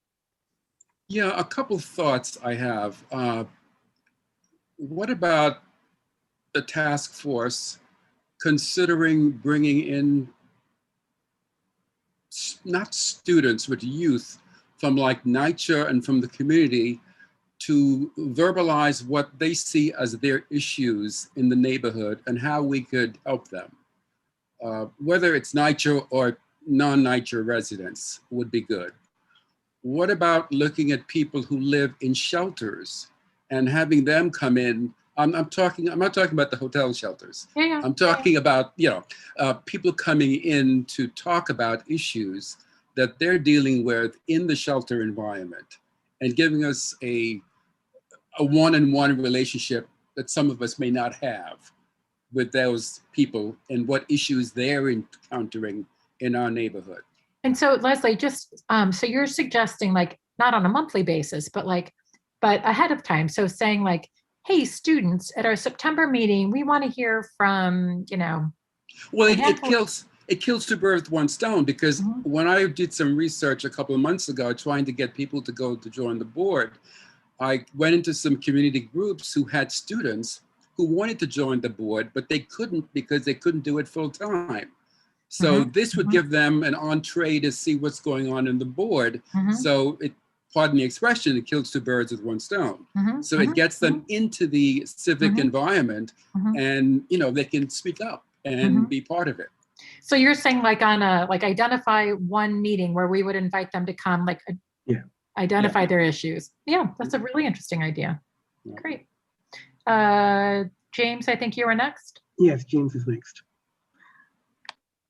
Yeah, a couple thoughts I have. What about the task force considering bringing in not students, but youth from like NYCHA and from the community to verbalize what they see as their issues in the neighborhood and how we could help them. Whether it's NYCHA or non-NYCHA residents would be good. What about looking at people who live in shelters and having them come in? I'm not talking about the hotel shelters. Yeah. I'm talking about, people coming in to talk about issues that they're dealing with in the shelter environment and giving us a one-on-one relationship that some of us may not have with those people and what issues they're encountering in our neighborhood. And so Leslie, just, so you're suggesting like, not on a monthly basis, but ahead of time. So saying like, hey, students, at our September meeting, we want to hear from, Well, it kills two birds with one stone, because when I did some research a couple of months ago, trying to get people to join the board, I went into some community groups who had students who wanted to join the board, but they couldn't because they couldn't do it full time. So this would give them an entree to see what's going on in the board. So pardon the expression, it kills two birds with one stone. So it gets them into the civic environment and, they can speak up and be part of it. So you're saying like identify one meeting where we would invite them to come, identify their issues. Yeah, that's a really interesting idea. Yeah. Great. James, I think you were next. Yes, James is next.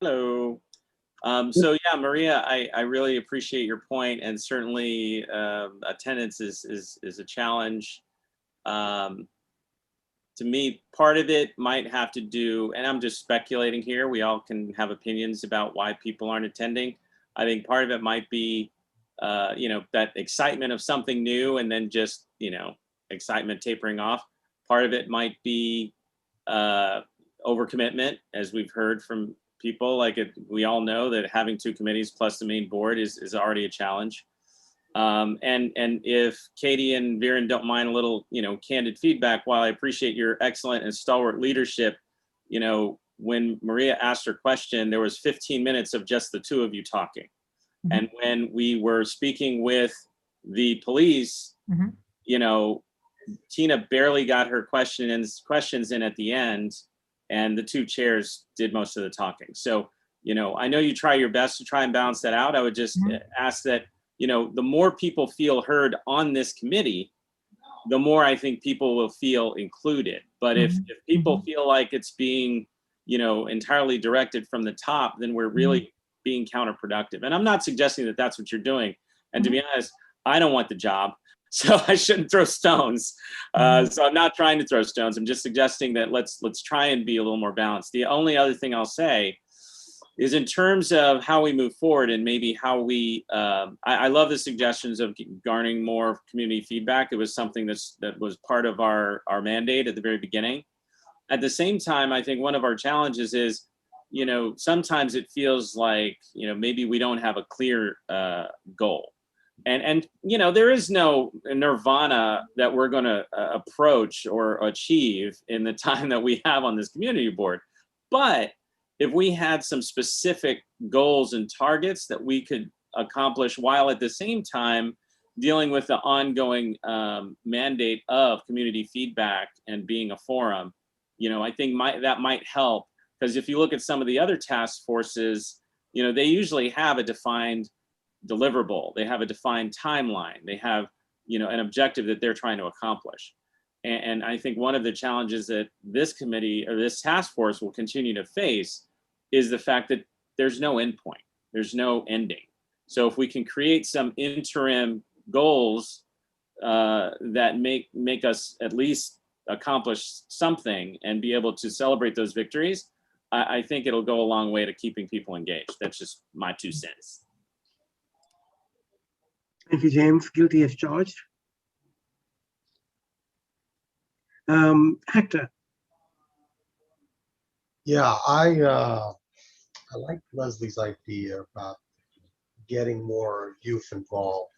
Hello. So yeah, Maria, I really appreciate your point, and certainly attendance is a challenge. To me, part of it might have to do, and I'm just speculating here, we all can have opinions about why people aren't attending. I think part of it might be, that excitement of something new and then just, excitement tapering off. Part of it might be overcommitment, as we've heard from people. We all know that having two committees plus the main board is already a challenge. And if Katie and Viren don't mind a little, candid feedback, while I appreciate your excellent and stalwart leadership, when Maria asked her question, there was 15 minutes of just the two of you talking. And when we were speaking with the police, Tina barely got her questions in at the end, and the two chairs did most of the talking. So, I know you try your best to try and balance that out. I would just ask that, the more people feel heard on this committee, the more I think people will feel included. But if people feel like it's being, entirely directed from the top, then we're really being counterproductive. And I'm not suggesting that that's what you're doing. And to be honest, I don't want the job, so I shouldn't throw stones. So I'm not trying to throw stones. I'm just suggesting that let's try and be a little more balanced. The only other thing I'll say is in terms of how we move forward and maybe how we, I love the suggestions of garnering more community feedback. It was something that was part of our mandate at the very beginning. At the same time, I think one of our challenges is, sometimes it feels like, maybe we don't have a clear goal. And there is no nirvana that we're going to approach or achieve in the time that we have on this community board. But if we had some specific goals and targets that we could accomplish while at the same time dealing with the ongoing mandate of community feedback and being a forum, I think that might help. Because if you look at some of the other task forces, they usually have a defined deliverable. They have a defined timeline. They have, an objective that they're trying to accomplish. And I think one of the challenges that this committee or this task force will continue to face is the fact that there's no endpoint. There's no ending. So if we can create some interim goals that make us at least accomplish something and be able to celebrate those victories, I think it'll go a long way to keeping people engaged. That's just my 2 cents. Thank you, James. Guilty as charged. Hector. Yeah, I like Leslie's idea about getting more youth involved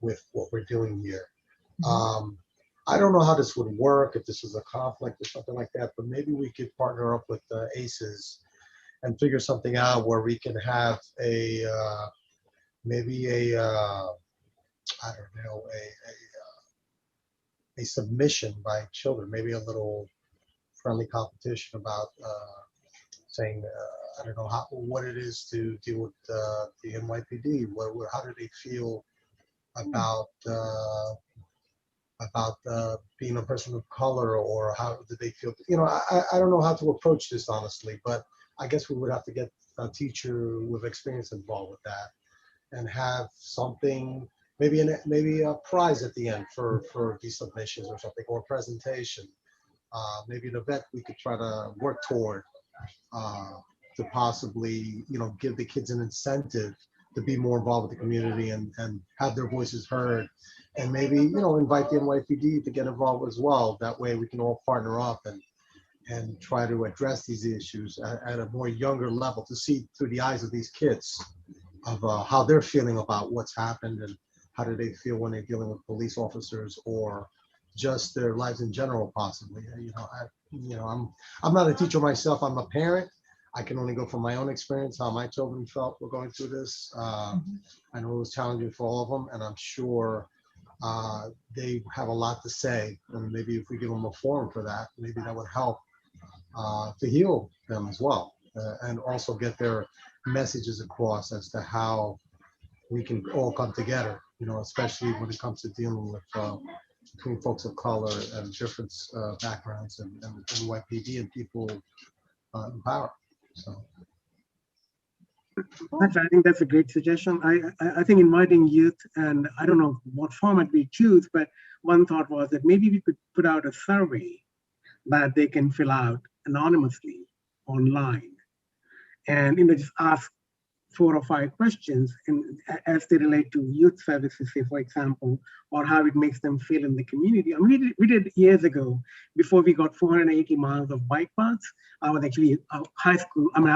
with what we're doing here. I don't know how this would work, if this is a conflict or something like that, but maybe we could partner up with ACEs and figure something out where we can have maybe a submission by children, maybe a little friendly competition about saying, I don't know what it is to deal with the NYPD. How do they feel about being a person of color, or how do they feel? I don't know how to approach this honestly, but I guess we would have to get a teacher with experience involved with that, and have something, maybe a prize at the end for these submissions or something, or a presentation. Maybe an event we could try to work toward to possibly, give the kids an incentive to be more involved with the community and have their voices heard, and maybe, invite the NYPD to get involved as well. That way we can all partner up and try to address these issues at a more younger level, to see through the eyes of these kids of how they're feeling about what's happened, and how do they feel when they're dealing with police officers, or just their lives in general, possibly. I'm not a teacher myself. I'm a parent. I can only go from my own experience, how my children felt were going through this. I know it was challenging for all of them, and I'm sure they have a lot to say. And maybe if we give them a forum for that, maybe that would help to heal them as well, and also get their messages across as to how we can all come together, especially when it comes to dealing with between folks of color and different backgrounds, and NYPD and people in power. So I think that's a great suggestion. I think inviting youth, and I don't know what format we choose, but one thought was that maybe we could put out a survey that they can fill out anonymously online, and just ask 4 or 5 questions as they relate to youth services, say, for example, or how it makes them feel in the community. I mean, we did years ago, before we got 480 miles of bike paths. I was actually I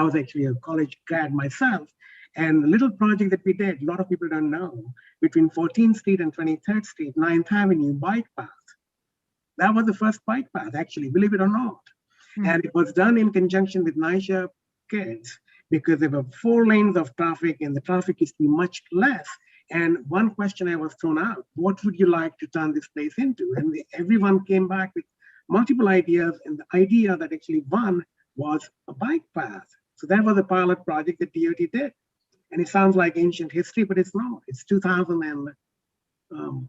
was actually a college grad myself. And the little project that we did, a lot of people don't know, between 14th Street and 23rd Street, 9th Avenue bike path. That was the first bike path, actually, believe it or not. And it was done in conjunction with NYSHA kids, because there were 4 lanes of traffic and the traffic used to be much less. And one question I was thrown out, what would you like to turn this place into? And everyone came back with multiple ideas, and the idea that actually won was a bike path. So that was a pilot project that DOT did. And it sounds like ancient history, but it's not. It's 2000 and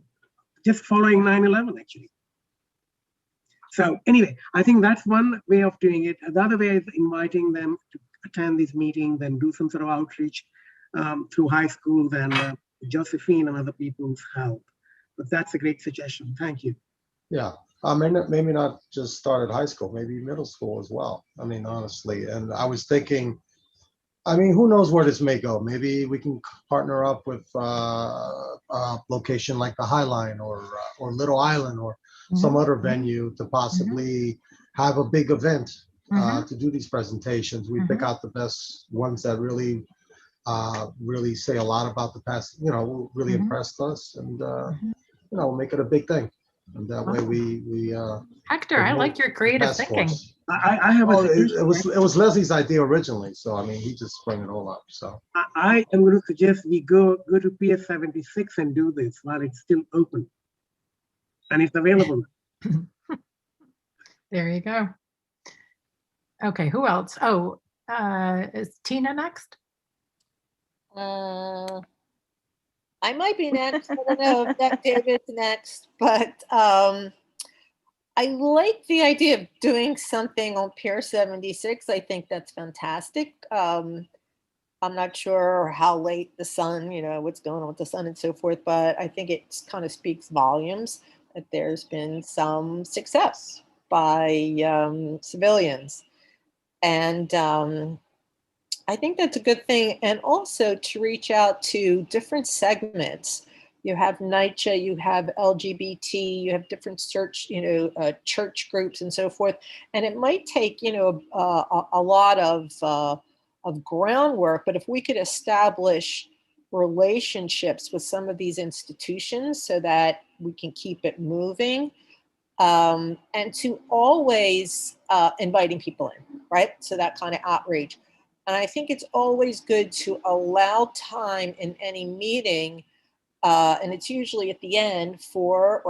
just following 9/11 actually. So anyway, I think that's one way of doing it. The other way is inviting them to attend these meetings and do some sort of outreach through high schools and Josephine and other people's help. But that's a great suggestion. Thank you. yeah, maybe not just start at high school, maybe middle school as well. I mean, honestly, and I was thinking, I mean, who knows where this may go? Maybe we can partner up with a location like the High Line or Little Island or some other venue to possibly have a big event to do these presentations. We pick out the best ones that really say a lot about the past, really impressed us, and make it a big thing. And that way we Hector, I like your creative thinking. I have a Well, suggestion. it was Leslie's idea originally, so I mean, he just sprung it all up, so. I am going to suggest we go to PS 76 and do this while it's still open and it's available. There you go. Okay, who else? Oh, is Tina next? I might be next. I don't know if that David's next, but I like the idea of doing something on Pier 76. I think that's fantastic. I'm not sure how late the sun, what's going on with the sun and so forth, but I think it kind of speaks volumes that there's been some success by civilians. And I think that's a good thing. And also to reach out to different segments. You have NYCHA, you have LGBT, you have different church groups and so forth. And it might take, a lot of groundwork, but if we could establish relationships with some of these institutions so that we can keep it moving, and to always inviting people in, right? So that kind of outreach. And I think it's always good to allow time in any meeting, and it's usually at the end for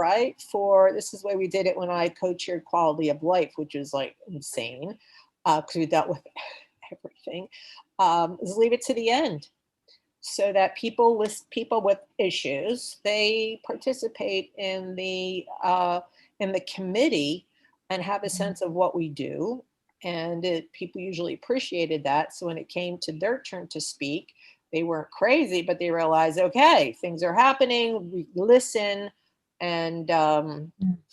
this is the way we did it when I co-chaired quality of life, which is like insane because we dealt with everything, is leave it to the end so that people with issues, they participate in the committee and have a sense of what we do. And people usually appreciated that. So when it came to their turn to speak, they weren't crazy, but they realized, okay, things are happening. We listen, and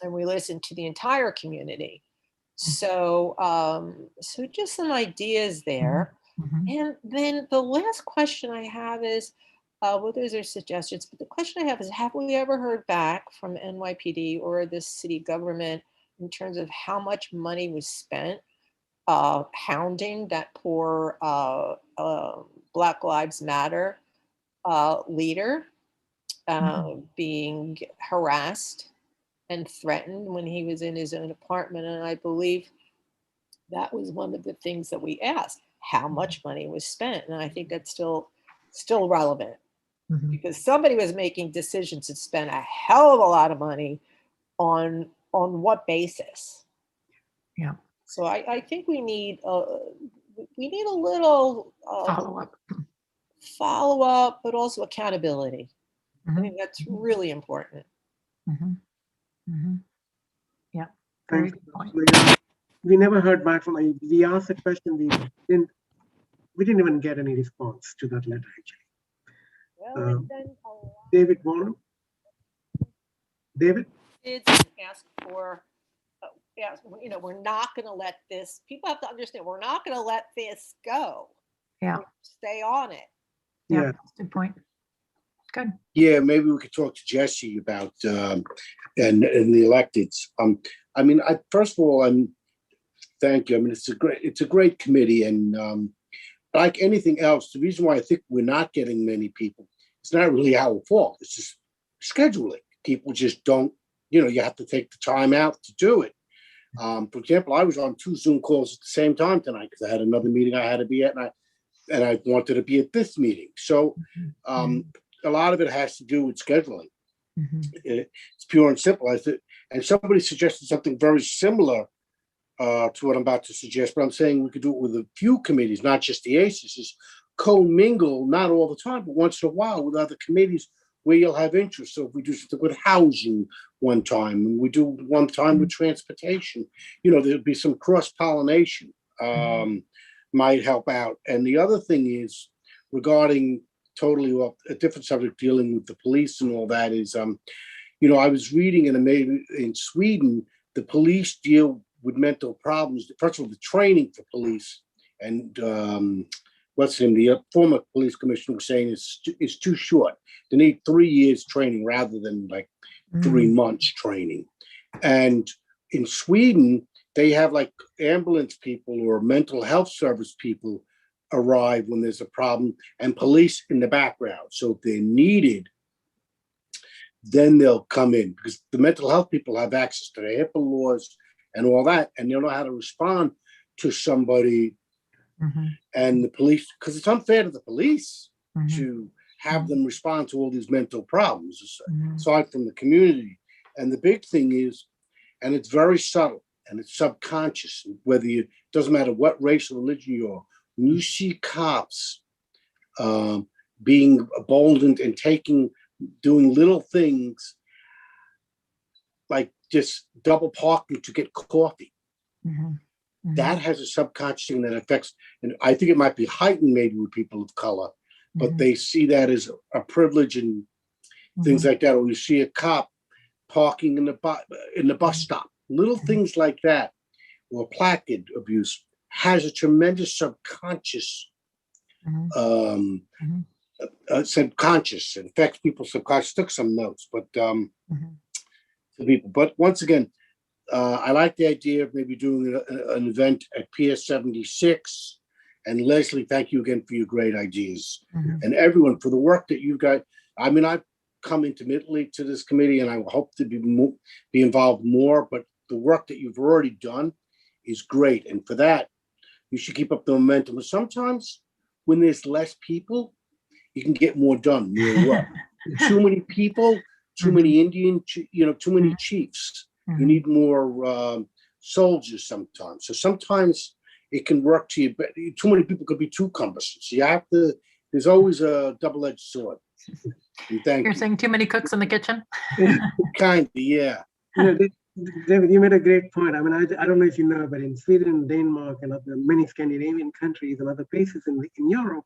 we listen to the entire community. So, so just some ideas there. And then the last question I have is, well, those are suggestions, but the question I have is, have we ever heard back from NYPD or the city government in terms of how much money was spent hounding that poor Black Lives Matter leader being harassed and threatened when he was in his own apartment? And I believe that was one of the things that we asked, how much money was spent? And I think that's still relevant because somebody was making decisions to spend a hell of a lot of money on what basis? Yeah. So I think we need a little follow up, but also accountability. I think that's really important. Yeah. Very good point. We never heard back from. We asked a question. We didn't even get any response to that letter actually. Well, David Warren. David. Ask for. We're not going to let this. People have to understand. We're not going to let this go. Yeah. Stay on it. Yeah. That's a good point. Good. Yeah, maybe we could talk to Jesse about and the electeds. I mean, first of all, thank you. I mean, it's a great committee, and like anything else, the reason why I think we're not getting many people, it's not really our fault. It's just scheduling. People just don't. You have to take the time out to do it. For example, I was on 2 Zoom calls at the same time tonight because I had another meeting I had to be at, and I wanted to be at this meeting. So a lot of it has to do with scheduling. It's pure and simple. And somebody suggested something very similar to what I'm about to suggest, but I'm saying we could do it with a few committees, not just the ACEs, is co-mingle, not all the time, but once in a while with other committees where you'll have interest. So if we do something with housing one time, and we do one time with transportation, there'll be some cross-pollination might help out. And the other thing is regarding totally a different subject, dealing with the police and all that is, I was reading in Sweden, the police deal with mental problems. First of all, the training for police, and the former police commissioner was saying is too short. They need 3 years training rather than like 3 months training. And in Sweden, they have like ambulance people or mental health service people arrive when there's a problem, and police in the background. So if they're needed, then they'll come in, because the mental health people have access to the HIPAA laws and all that, and you know how to respond to somebody and the police, because it's unfair to the police to have them respond to all these mental problems, aside from the community. And the big thing is, and it's very subtle and it's subconscious, whether you, doesn't matter what race or religion you are, when you see cops being emboldened and doing little things like just double parking to get coffee, that has a subconscious thing that affects, and I think it might be heightened maybe with people of color, but they see that as a privilege and things like that. Or you see a cop parking in the bus stop, little things like that, or placard abuse has a tremendous subconscious, subconscious, it affects people's subconscious. Took some notes, but to people. But once again, I like the idea of maybe doing an event at Pier 76. And Leslie, thank you again for your great ideas, and everyone for the work that you guys. I mean, I've come intermittently to this committee, and I hope to be involved more. But the work that you've already done is great, and for that, you should keep up the momentum. But sometimes, when there's less people, you can get more done, more work. Too many people, too many Indian, too many chiefs. You need more soldiers sometimes. So sometimes it can work to you, but too many people could be too cumbersome. So you have to, there's always a double-edged sword. And You're saying too many cooks in the kitchen? Kind of, yeah. David, you made a great point. I mean, I don't know if you know, but in Sweden, Denmark, and many Scandinavian countries and other places in Europe,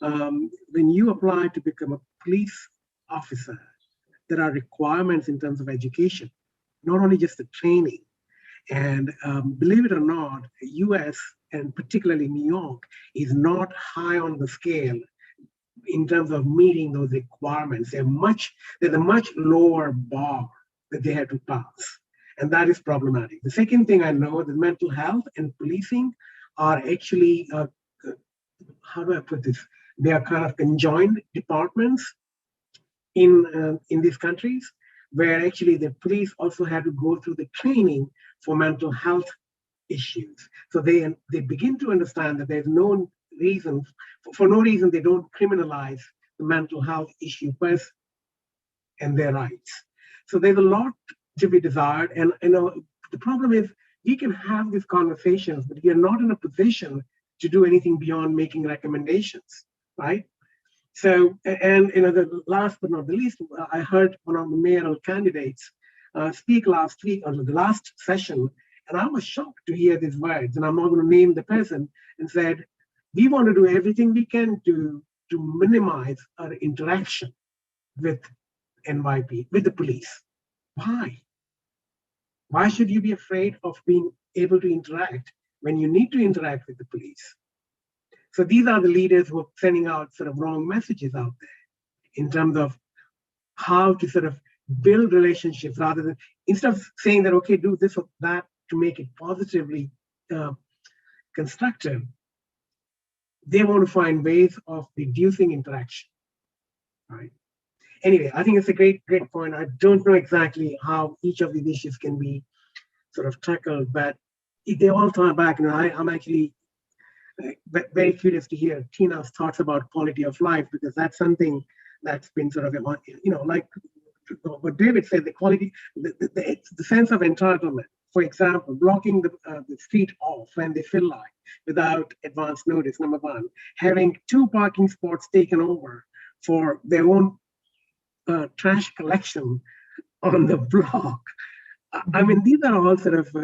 when you apply to become a police officer, there are requirements in terms of education, not only just the training. And believe it or not, US and particularly New York is not high on the scale in terms of meeting those requirements. There's a much lower bar that they have to pass. And that is problematic. The second thing I know, the mental health and policing are actually, how do I put this? They are kind of conjoined departments in these countries, where actually the police also had to go through the training for mental health issues. So they begin to understand that there's no reason, for no reason, they don't criminalize the mental health issue first and their rights. So there's a lot to be desired. And the problem is we can have these conversations, but we are not in a position to do anything beyond making recommendations, right? So, and the last but not the least, I heard one of the mayoral candidates speak last week on the last session, and I was shocked to hear these words, and I'm not going to name the person, and said, we want to do everything we can to minimize our interaction with NYPD, with the police. Why? Why should you be afraid of being able to interact when you need to interact with the police? So these are the leaders who are sending out sort of wrong messages out there in terms of how to sort of build relationships rather than, instead of saying that, okay, do this or that to make it positively constructive, they want to find ways of reducing interaction, right? Anyway, I think it's a great point. I don't know exactly how each of these issues can be sort of tackled, but they all tie back, and I'm actually very curious to hear Tina's thoughts about quality of life, because that's something that's been sort of, like what David said, the quality, the sense of entitlement. For example, blocking the street off when they fill line without advance notice, number one. Having 2 parking spots taken over for their own trash collection on the block. I mean, these are all sort of,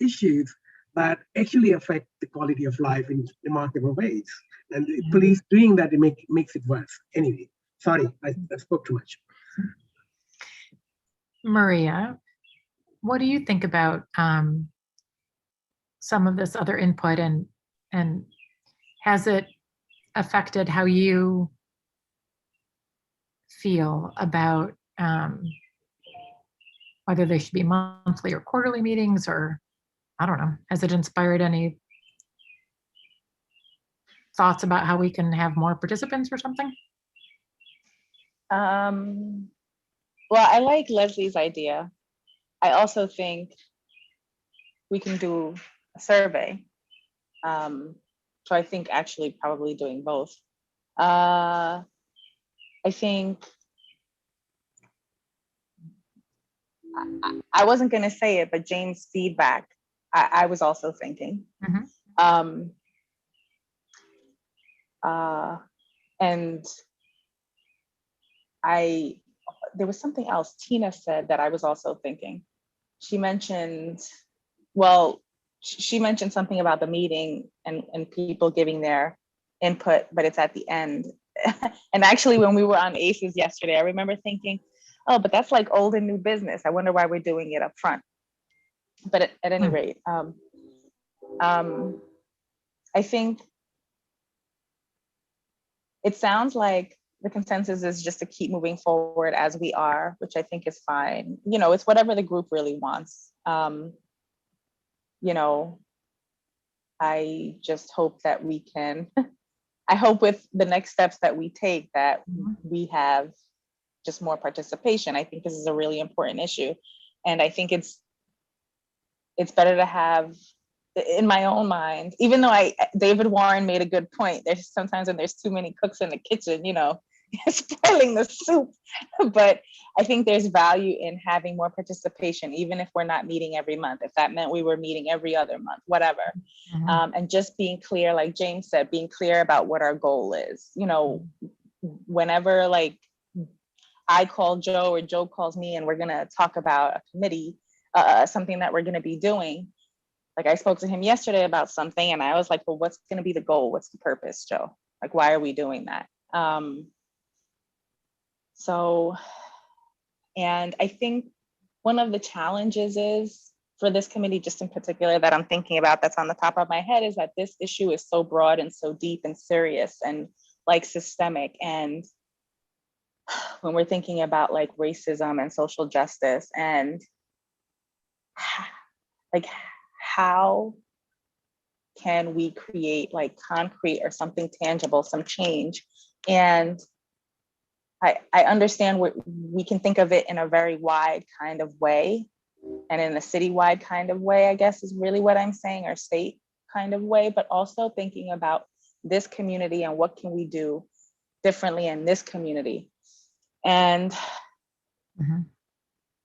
issues that actually affect the quality of life in remarkable ways. And the police doing that, it makes it worse. Anyway, sorry, I spoke too much. Maria, what do you think about some of this other input, and has it affected how you feel about whether they should be monthly or quarterly meetings, or I don't know, has it inspired any thoughts about how we can have more participants or something? Well, I like Leslie's idea. I also think we can do a survey. So I think actually probably doing both. I think I wasn't going to say it, but James' feedback, I was also thinking. And there was something else Tina said that I was also thinking. She mentioned, well, she mentioned something about the meeting and people giving their input, but it's at the end. And actually, when we were on ACES yesterday, I remember thinking, oh, but that's like old and new business. I wonder why we're doing it up front. But at any rate, I think it sounds like the consensus is just to keep moving forward as we are, which I think is fine. You know, it's whatever the group really wants. You know, I just hope that we can, I hope with the next steps that we take that we have just more participation. I think this is a really important issue. And I think it's better to have, in my own mind, even though David Warren made a good point, there's sometimes when there's too many cooks in the kitchen, you know, spoiling the soup. But I think there's value in having more participation, even if we're not meeting every month. If that meant we were meeting every other month, whatever. And just being clear, like James said, being clear about what our goal is. You know, whenever like I call Joe or Joe calls me and we're gonna talk about a committee, something that we're gonna be doing. Like I spoke to him yesterday about something and I was like, well, what's gonna be the goal? What's the purpose, Joe? Like, why are we doing that? And I think one of the challenges is for this committee, just in particular that I'm thinking about that's on the top of my head, is that this issue is so broad and so deep and serious and like systemic. And when we're thinking about like racism and social justice and like, how can we create like concrete or something tangible, some change? And I understand we can think of it in a very wide kind of way and in a citywide kind of way, I guess is really what I'm saying, or state kind of way, but also thinking about this community and what can we do differently in this community. And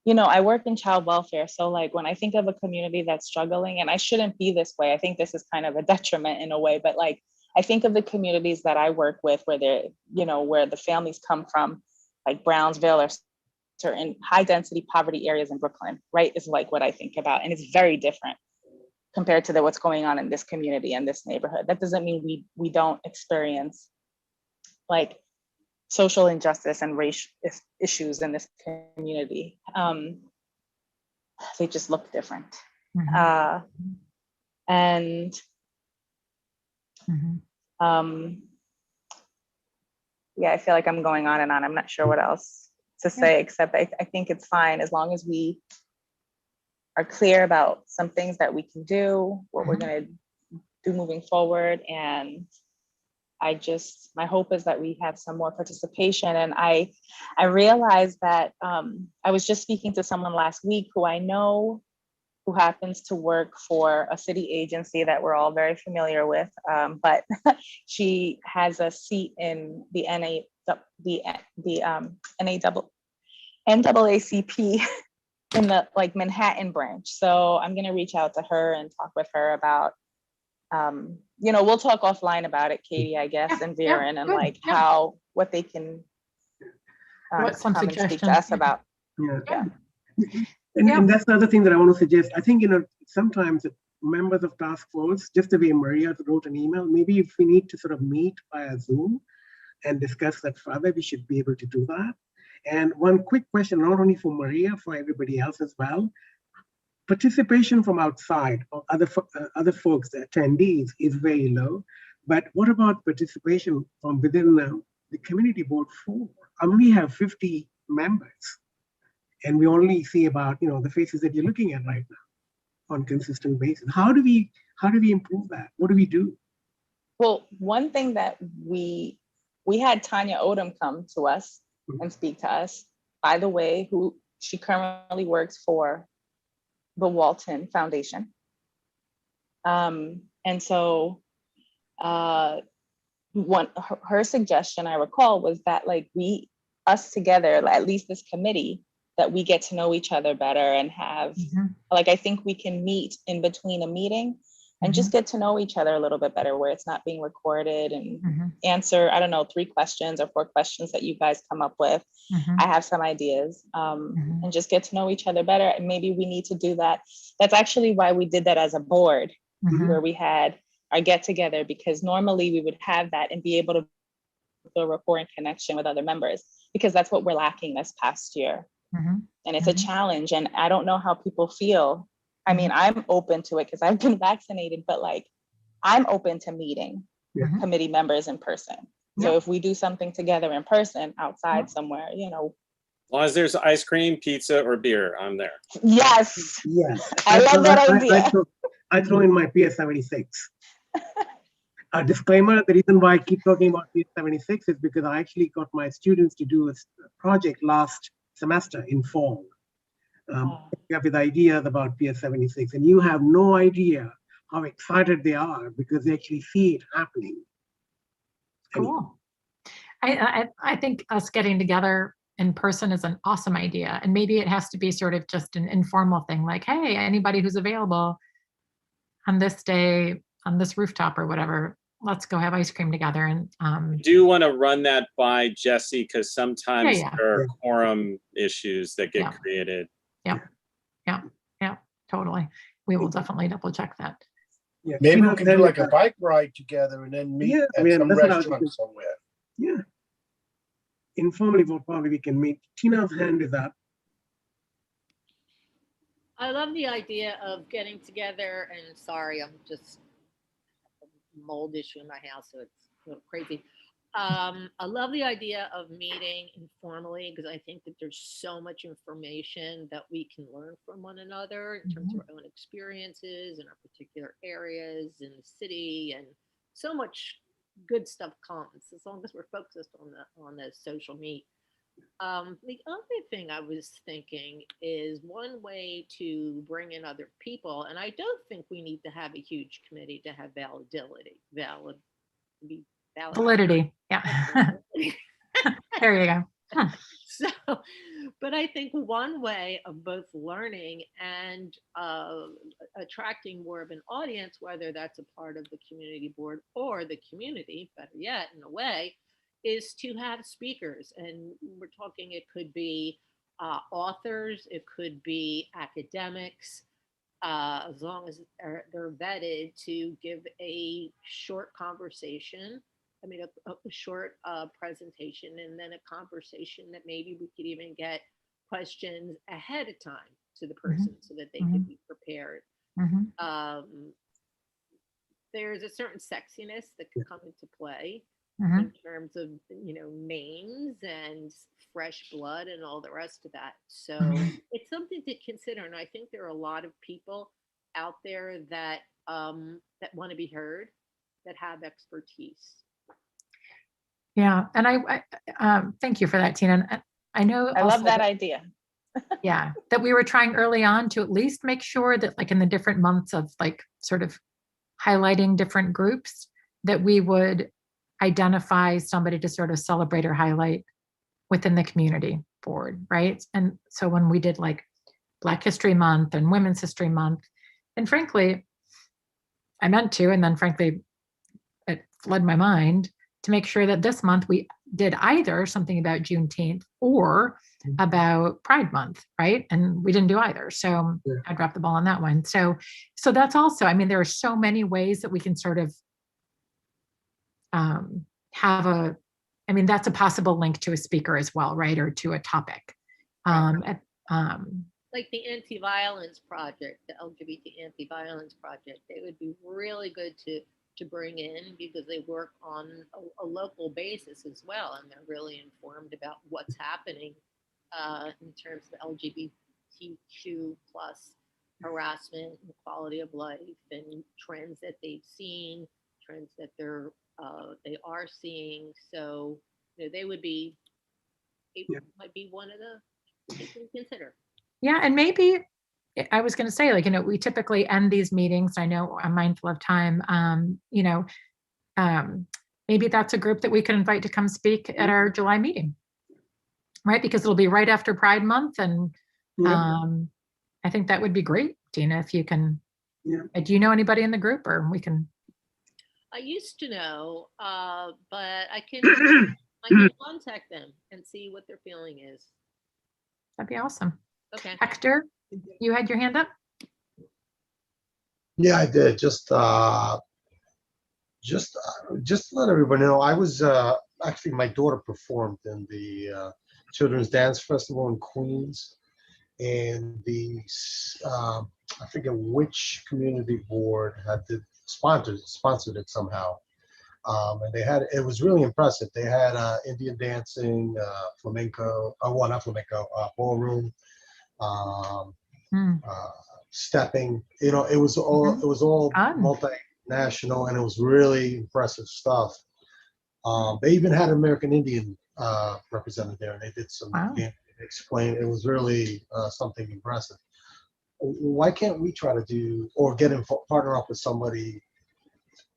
you know, I work in child welfare. So like when I think of a community that's struggling, and I shouldn't be this way, I think this is kind of a detriment in a way, but like, I think of the communities that I work with where they're, you know, where the families come from, like Brownsville or certain high density poverty areas in Brooklyn, right? Is like what I think about. And it's very different compared to what's going on in this community and this neighborhood. That doesn't mean we don't experience like social injustice and race issues in this community. They just look different. Yeah, I feel like I'm going on and on. I'm not sure what else to say, except I think it's fine as long as we are clear about some things that we can do, what we're gonna do moving forward. And my hope is that we have some more participation. And I realized that I was just speaking to someone last week who I know who happens to work for a city agency that we're all very familiar with, but she has a seat in the NAACP in the like Manhattan branch. So I'm gonna reach out to her and talk with her about, you know, we'll talk offline about it, Katie, I guess, and Viren, and like what they can what some come and speak to suggestions. us about. And that's the other thing that I want to suggest. I think, you know, sometimes members of task force, just the way Maria wrote an email, maybe if we need to sort of meet via Zoom and discuss that further, we should be able to do that. And one quick question, not only for Maria, for everybody else as well. Participation from outside or other folks, the attendees, is very low. But what about participation from within the community board 4? We have 50 members. And we only see about, you know, the faces that you're looking at right now on consistent basis. How do we improve that? What do we do? Well, one thing that we had Tanya Odom come to us and speak to us, by the way, who she currently works for the Walton Foundation. And so her suggestion I recall was that like us together, at least this committee, that we get to know each other better and have, like, I think we can meet in between a meeting and just get to know each other a little bit better, where it's not being recorded, and answer, I don't know, 3 questions or 4 questions that you guys come up with. I have some ideas, and just get to know each other better. And maybe we need to do that. That's actually why we did that as a board, where we had our get together, because normally we would have that and be able to build rapport and connection with other members, because that's what we're lacking this past year. And it's a challenge, and I don't know how people feel. I mean, I'm open to it because I've been vaccinated, but like, I'm open to meeting committee members in person. So if we do something together in person outside somewhere, you know. As long as there's ice cream, pizza, or beer, I'm there. Yes. I love that idea. I throw in my PS76. A disclaimer, the reason why I keep talking about PS76 is because I actually got my students to do a project last semester in fall, with ideas about PS76, and you have no idea how excited they are because they actually see it happening. Cool. I think us getting together in person is an awesome idea, and maybe it has to be sort of just an informal thing, like, hey, anybody who's available on this day on this rooftop or whatever, let's go have ice cream together. And I do want to run that by Jesse, because sometimes there are quorum issues that get created. Yeah, totally. We will definitely double check that. Maybe we can do like a bike ride together and then meet at some restaurant somewhere. Yeah. Informally, probably we can meet. Tina's hand is up. I love the idea of getting together, and sorry, I'm just a mold issue in my house, so it's a little crazy. I love the idea of meeting informally, because I think that there's so much information that we can learn from one another in terms of our own experiences in our particular areas in the city, and so much good stuff comes as long as we're focused on the social meet. The other thing I was thinking is one way to bring in other people, and I don't think we need to have a huge committee to have validity. Validity. Yeah. There you go. So, but I think one way of both learning and attracting more of an audience, whether that's a part of the community board or the community, better yet, in a way, is to have speakers. And we're talking, it could be authors, it could be academics, as long as they're vetted, to give a short conversation. I mean, a short presentation, and then a conversation that maybe we could even get questions ahead of time to the person so that they could be prepared. There's a certain sexiness that could come into play in terms of, you know, names and fresh blood and all the rest of that. So it's something to consider. And I think there are a lot of people out there that that want to be heard, that have expertise. Yeah, and I thank you for that, Tina. And I know I love that idea. Yeah, that we were trying early on to at least make sure that, like, in the different months of, like, sort of highlighting different groups, that we would identify somebody to sort of celebrate or highlight within the community board, right? And so when we did like Black History Month and Women's History Month, and frankly, I meant to, and then frankly, it fled my mind to make sure that this month we did either something about Juneteenth or about Pride Month, right? And we didn't do either. So I dropped the ball on that one. So that's also, I mean, there are so many ways that we can sort of have I mean, that's a possible link to a speaker as well, right? Or to a topic. Like the Anti-Violence Project, the LGBT Anti-Violence Project, they would be really good to bring in, because they work on a local basis as well, and they're really informed about what's happening in terms of LGBTQ plus harassment and quality of life, and trends that they've seen, trends that they are seeing. So, you know, they would be, it might be one of the things to consider. Yeah, and maybe I was going to say, like, you know, we typically end these meetings. I know I'm mindful of time. You know, maybe that's a group that we could invite to come speak at our July meeting, right? Because it'll be right after Pride Month, and I think that would be great, Dina, if you can. Yeah. Do you know anybody in the group, or we can? I used to know, but I can contact them and see what their feeling is. That'd be awesome. Okay. Hector, you had your hand up? Yeah, I did. Just to let everybody know, I was actually, my daughter performed in the Children's Dance Festival in Queens, and the I forget which community board sponsored it somehow. And they had, it was really impressive. They had Indian dancing, flamenco, well, not flamenco, ballroom, stepping. You know, it was all multinational, and it was really impressive stuff. They even had American Indian represented there, and they did some explain. It was really something impressive. Why can't we try to do, or partner up with somebody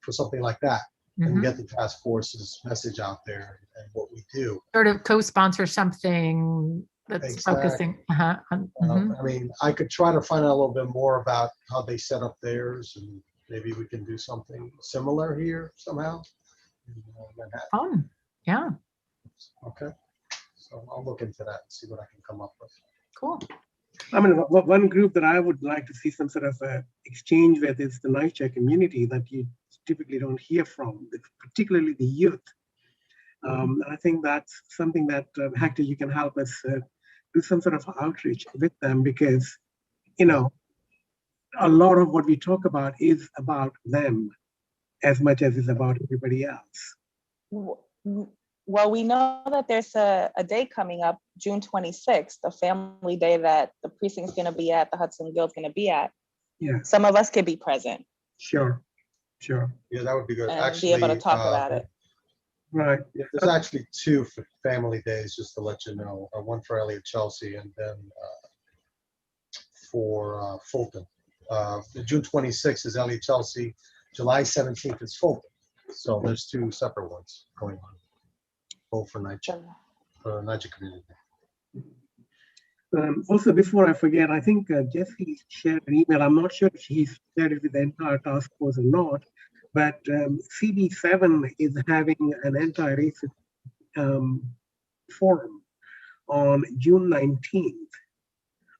for something like that, and get the task force's message out there and what we do? Sort of co-sponsor something that's focusing. I mean, I could try to find out a little bit more about how they set up theirs, and maybe we can do something similar here somehow. Fun, yeah. Okay, so I'll look into that and see what I can come up with. Cool. I mean, one group that I would like to see some sort of exchange with is the NYCHA community that you typically don't hear from, particularly the youth. I think that's something that, Hector, you can help us do some sort of outreach with them, because, you know, a lot of what we talk about is about them as much as it's about everybody else. Well, we know that there's a day coming up, June 26th, a family day that the precinct's going to be at, the Hudson Guild's going to be at. Yeah. Some of us could be present. Sure. Yeah, that would be good. And Actually, be able to talk about it. Right. Yeah, there's actually 2 family days, just to let you know. One for Elliot Chelsea, and then for Fulton. June 26th is Elliot Chelsea. July 17th is Fulton. So there's 2 separate ones going on, both for NYCHA community. Also, before I forget, I think Jesse shared an email. I'm not sure if he's shared it with the entire task force or not, but CB7 is having an anti-racist forum on June 19th.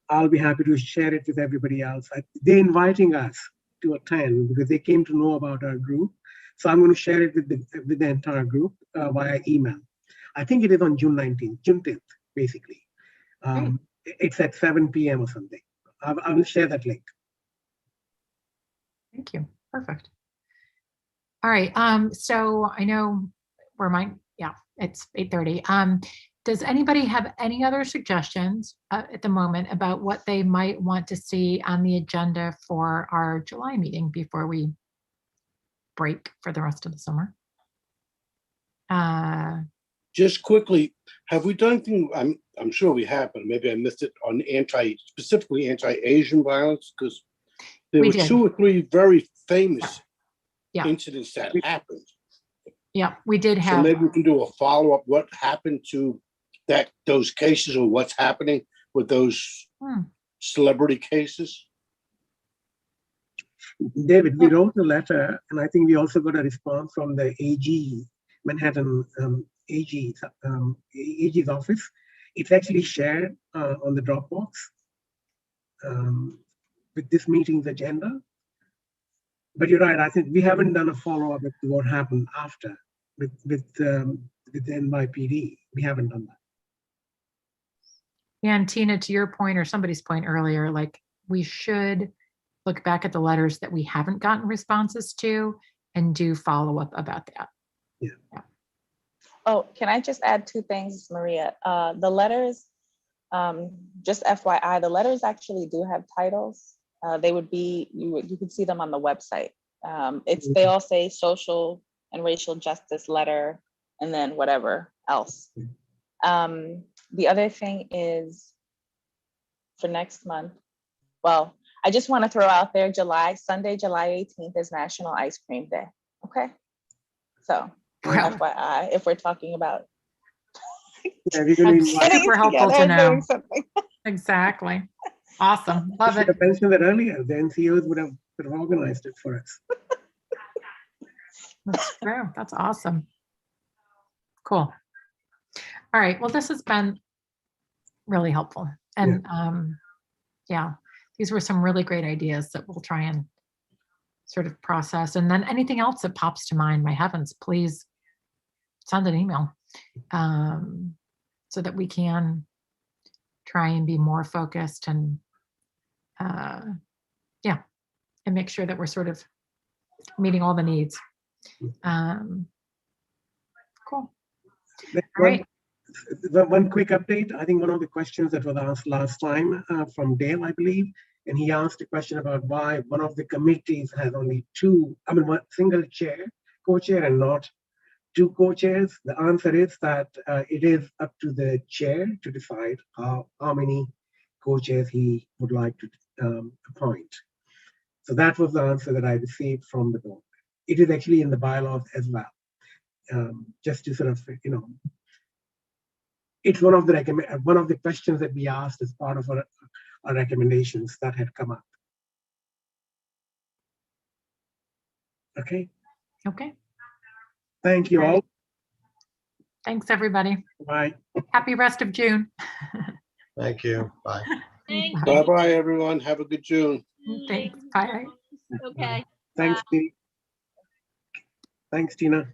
I'll be happy to share it with everybody else. They're inviting us to attend because they came to know about our group. So I'm going to share it with the entire group via email. I think it is on June 19th, June 10th, basically. It's at 7 p.m. or something. I will share that link. Thank you. Perfect. All right. So I know it's 8:30. Does anybody have any other suggestions at the moment about what they might want to see on the agenda for our July meeting before we break for the rest of the summer? Just quickly, have we done anything? I'm sure we have, but maybe I missed it, on specifically anti-Asian violence, because there were 2 or 3 very famous incidents that happened. Yeah, we did have. So maybe we can do a follow-up. What happened to those cases, or what's happening with those celebrity cases? David, we wrote a letter, and I think we also got a response from the AG, Manhattan AG's office. It's actually shared on the Dropbox with this meeting's agenda. But you're right, I think we haven't done a follow-up with what happened after with the NYPD. We haven't done that. Yeah, and Tina, to your point or somebody's point earlier, like, we should look back at the letters that we haven't gotten responses to and do follow-up about that. Yeah. Oh, can I just add 2 things, Maria? The letters, just FYI, the letters actually do have titles. They would be, you could see them on the website. They all say social and racial justice letter, and then whatever else. The other thing is, for next month, Well, I just want to throw out there Sunday, July 18th is National Ice Cream Day. Okay. So Well, FYI, if we're talking about Yeah, we're gonna That's invite- super helpful together to and know. doing something. Exactly. Awesome. I Love should it. have mentioned that earlier. The NCOs would have organized it for us. That's true. That's awesome. Cool. All right. Well, this has been really helpful. And yeah, these were some really great ideas that we'll try and sort of process. And then anything else that pops to mind, my heavens, please send an email so that we can try and be more focused and yeah, and make sure that we're sort of meeting all the needs. Cool. All right. One quick update. I think one of the questions that was asked last time from Dale, I believe, and he asked a question about why one of the committees has only one single chair, co-chair, and not two co-chairs. The answer is that it is up to the chair to decide how many co-chairs he would like to appoint. So that was the answer that I received from the board. It is actually in the bylaws as well. Just to sort of, it's one of the questions that we asked as part of our recommendations that had come up. Okay. Okay. Thank you all. Thanks, everybody. Bye. Happy rest of June. Thank you. Bye. Thank Bye. you. Bye-bye, everyone. Have a good June. Thanks. Bye. Okay. Thanks, Bye. Tina. Thanks, Tina.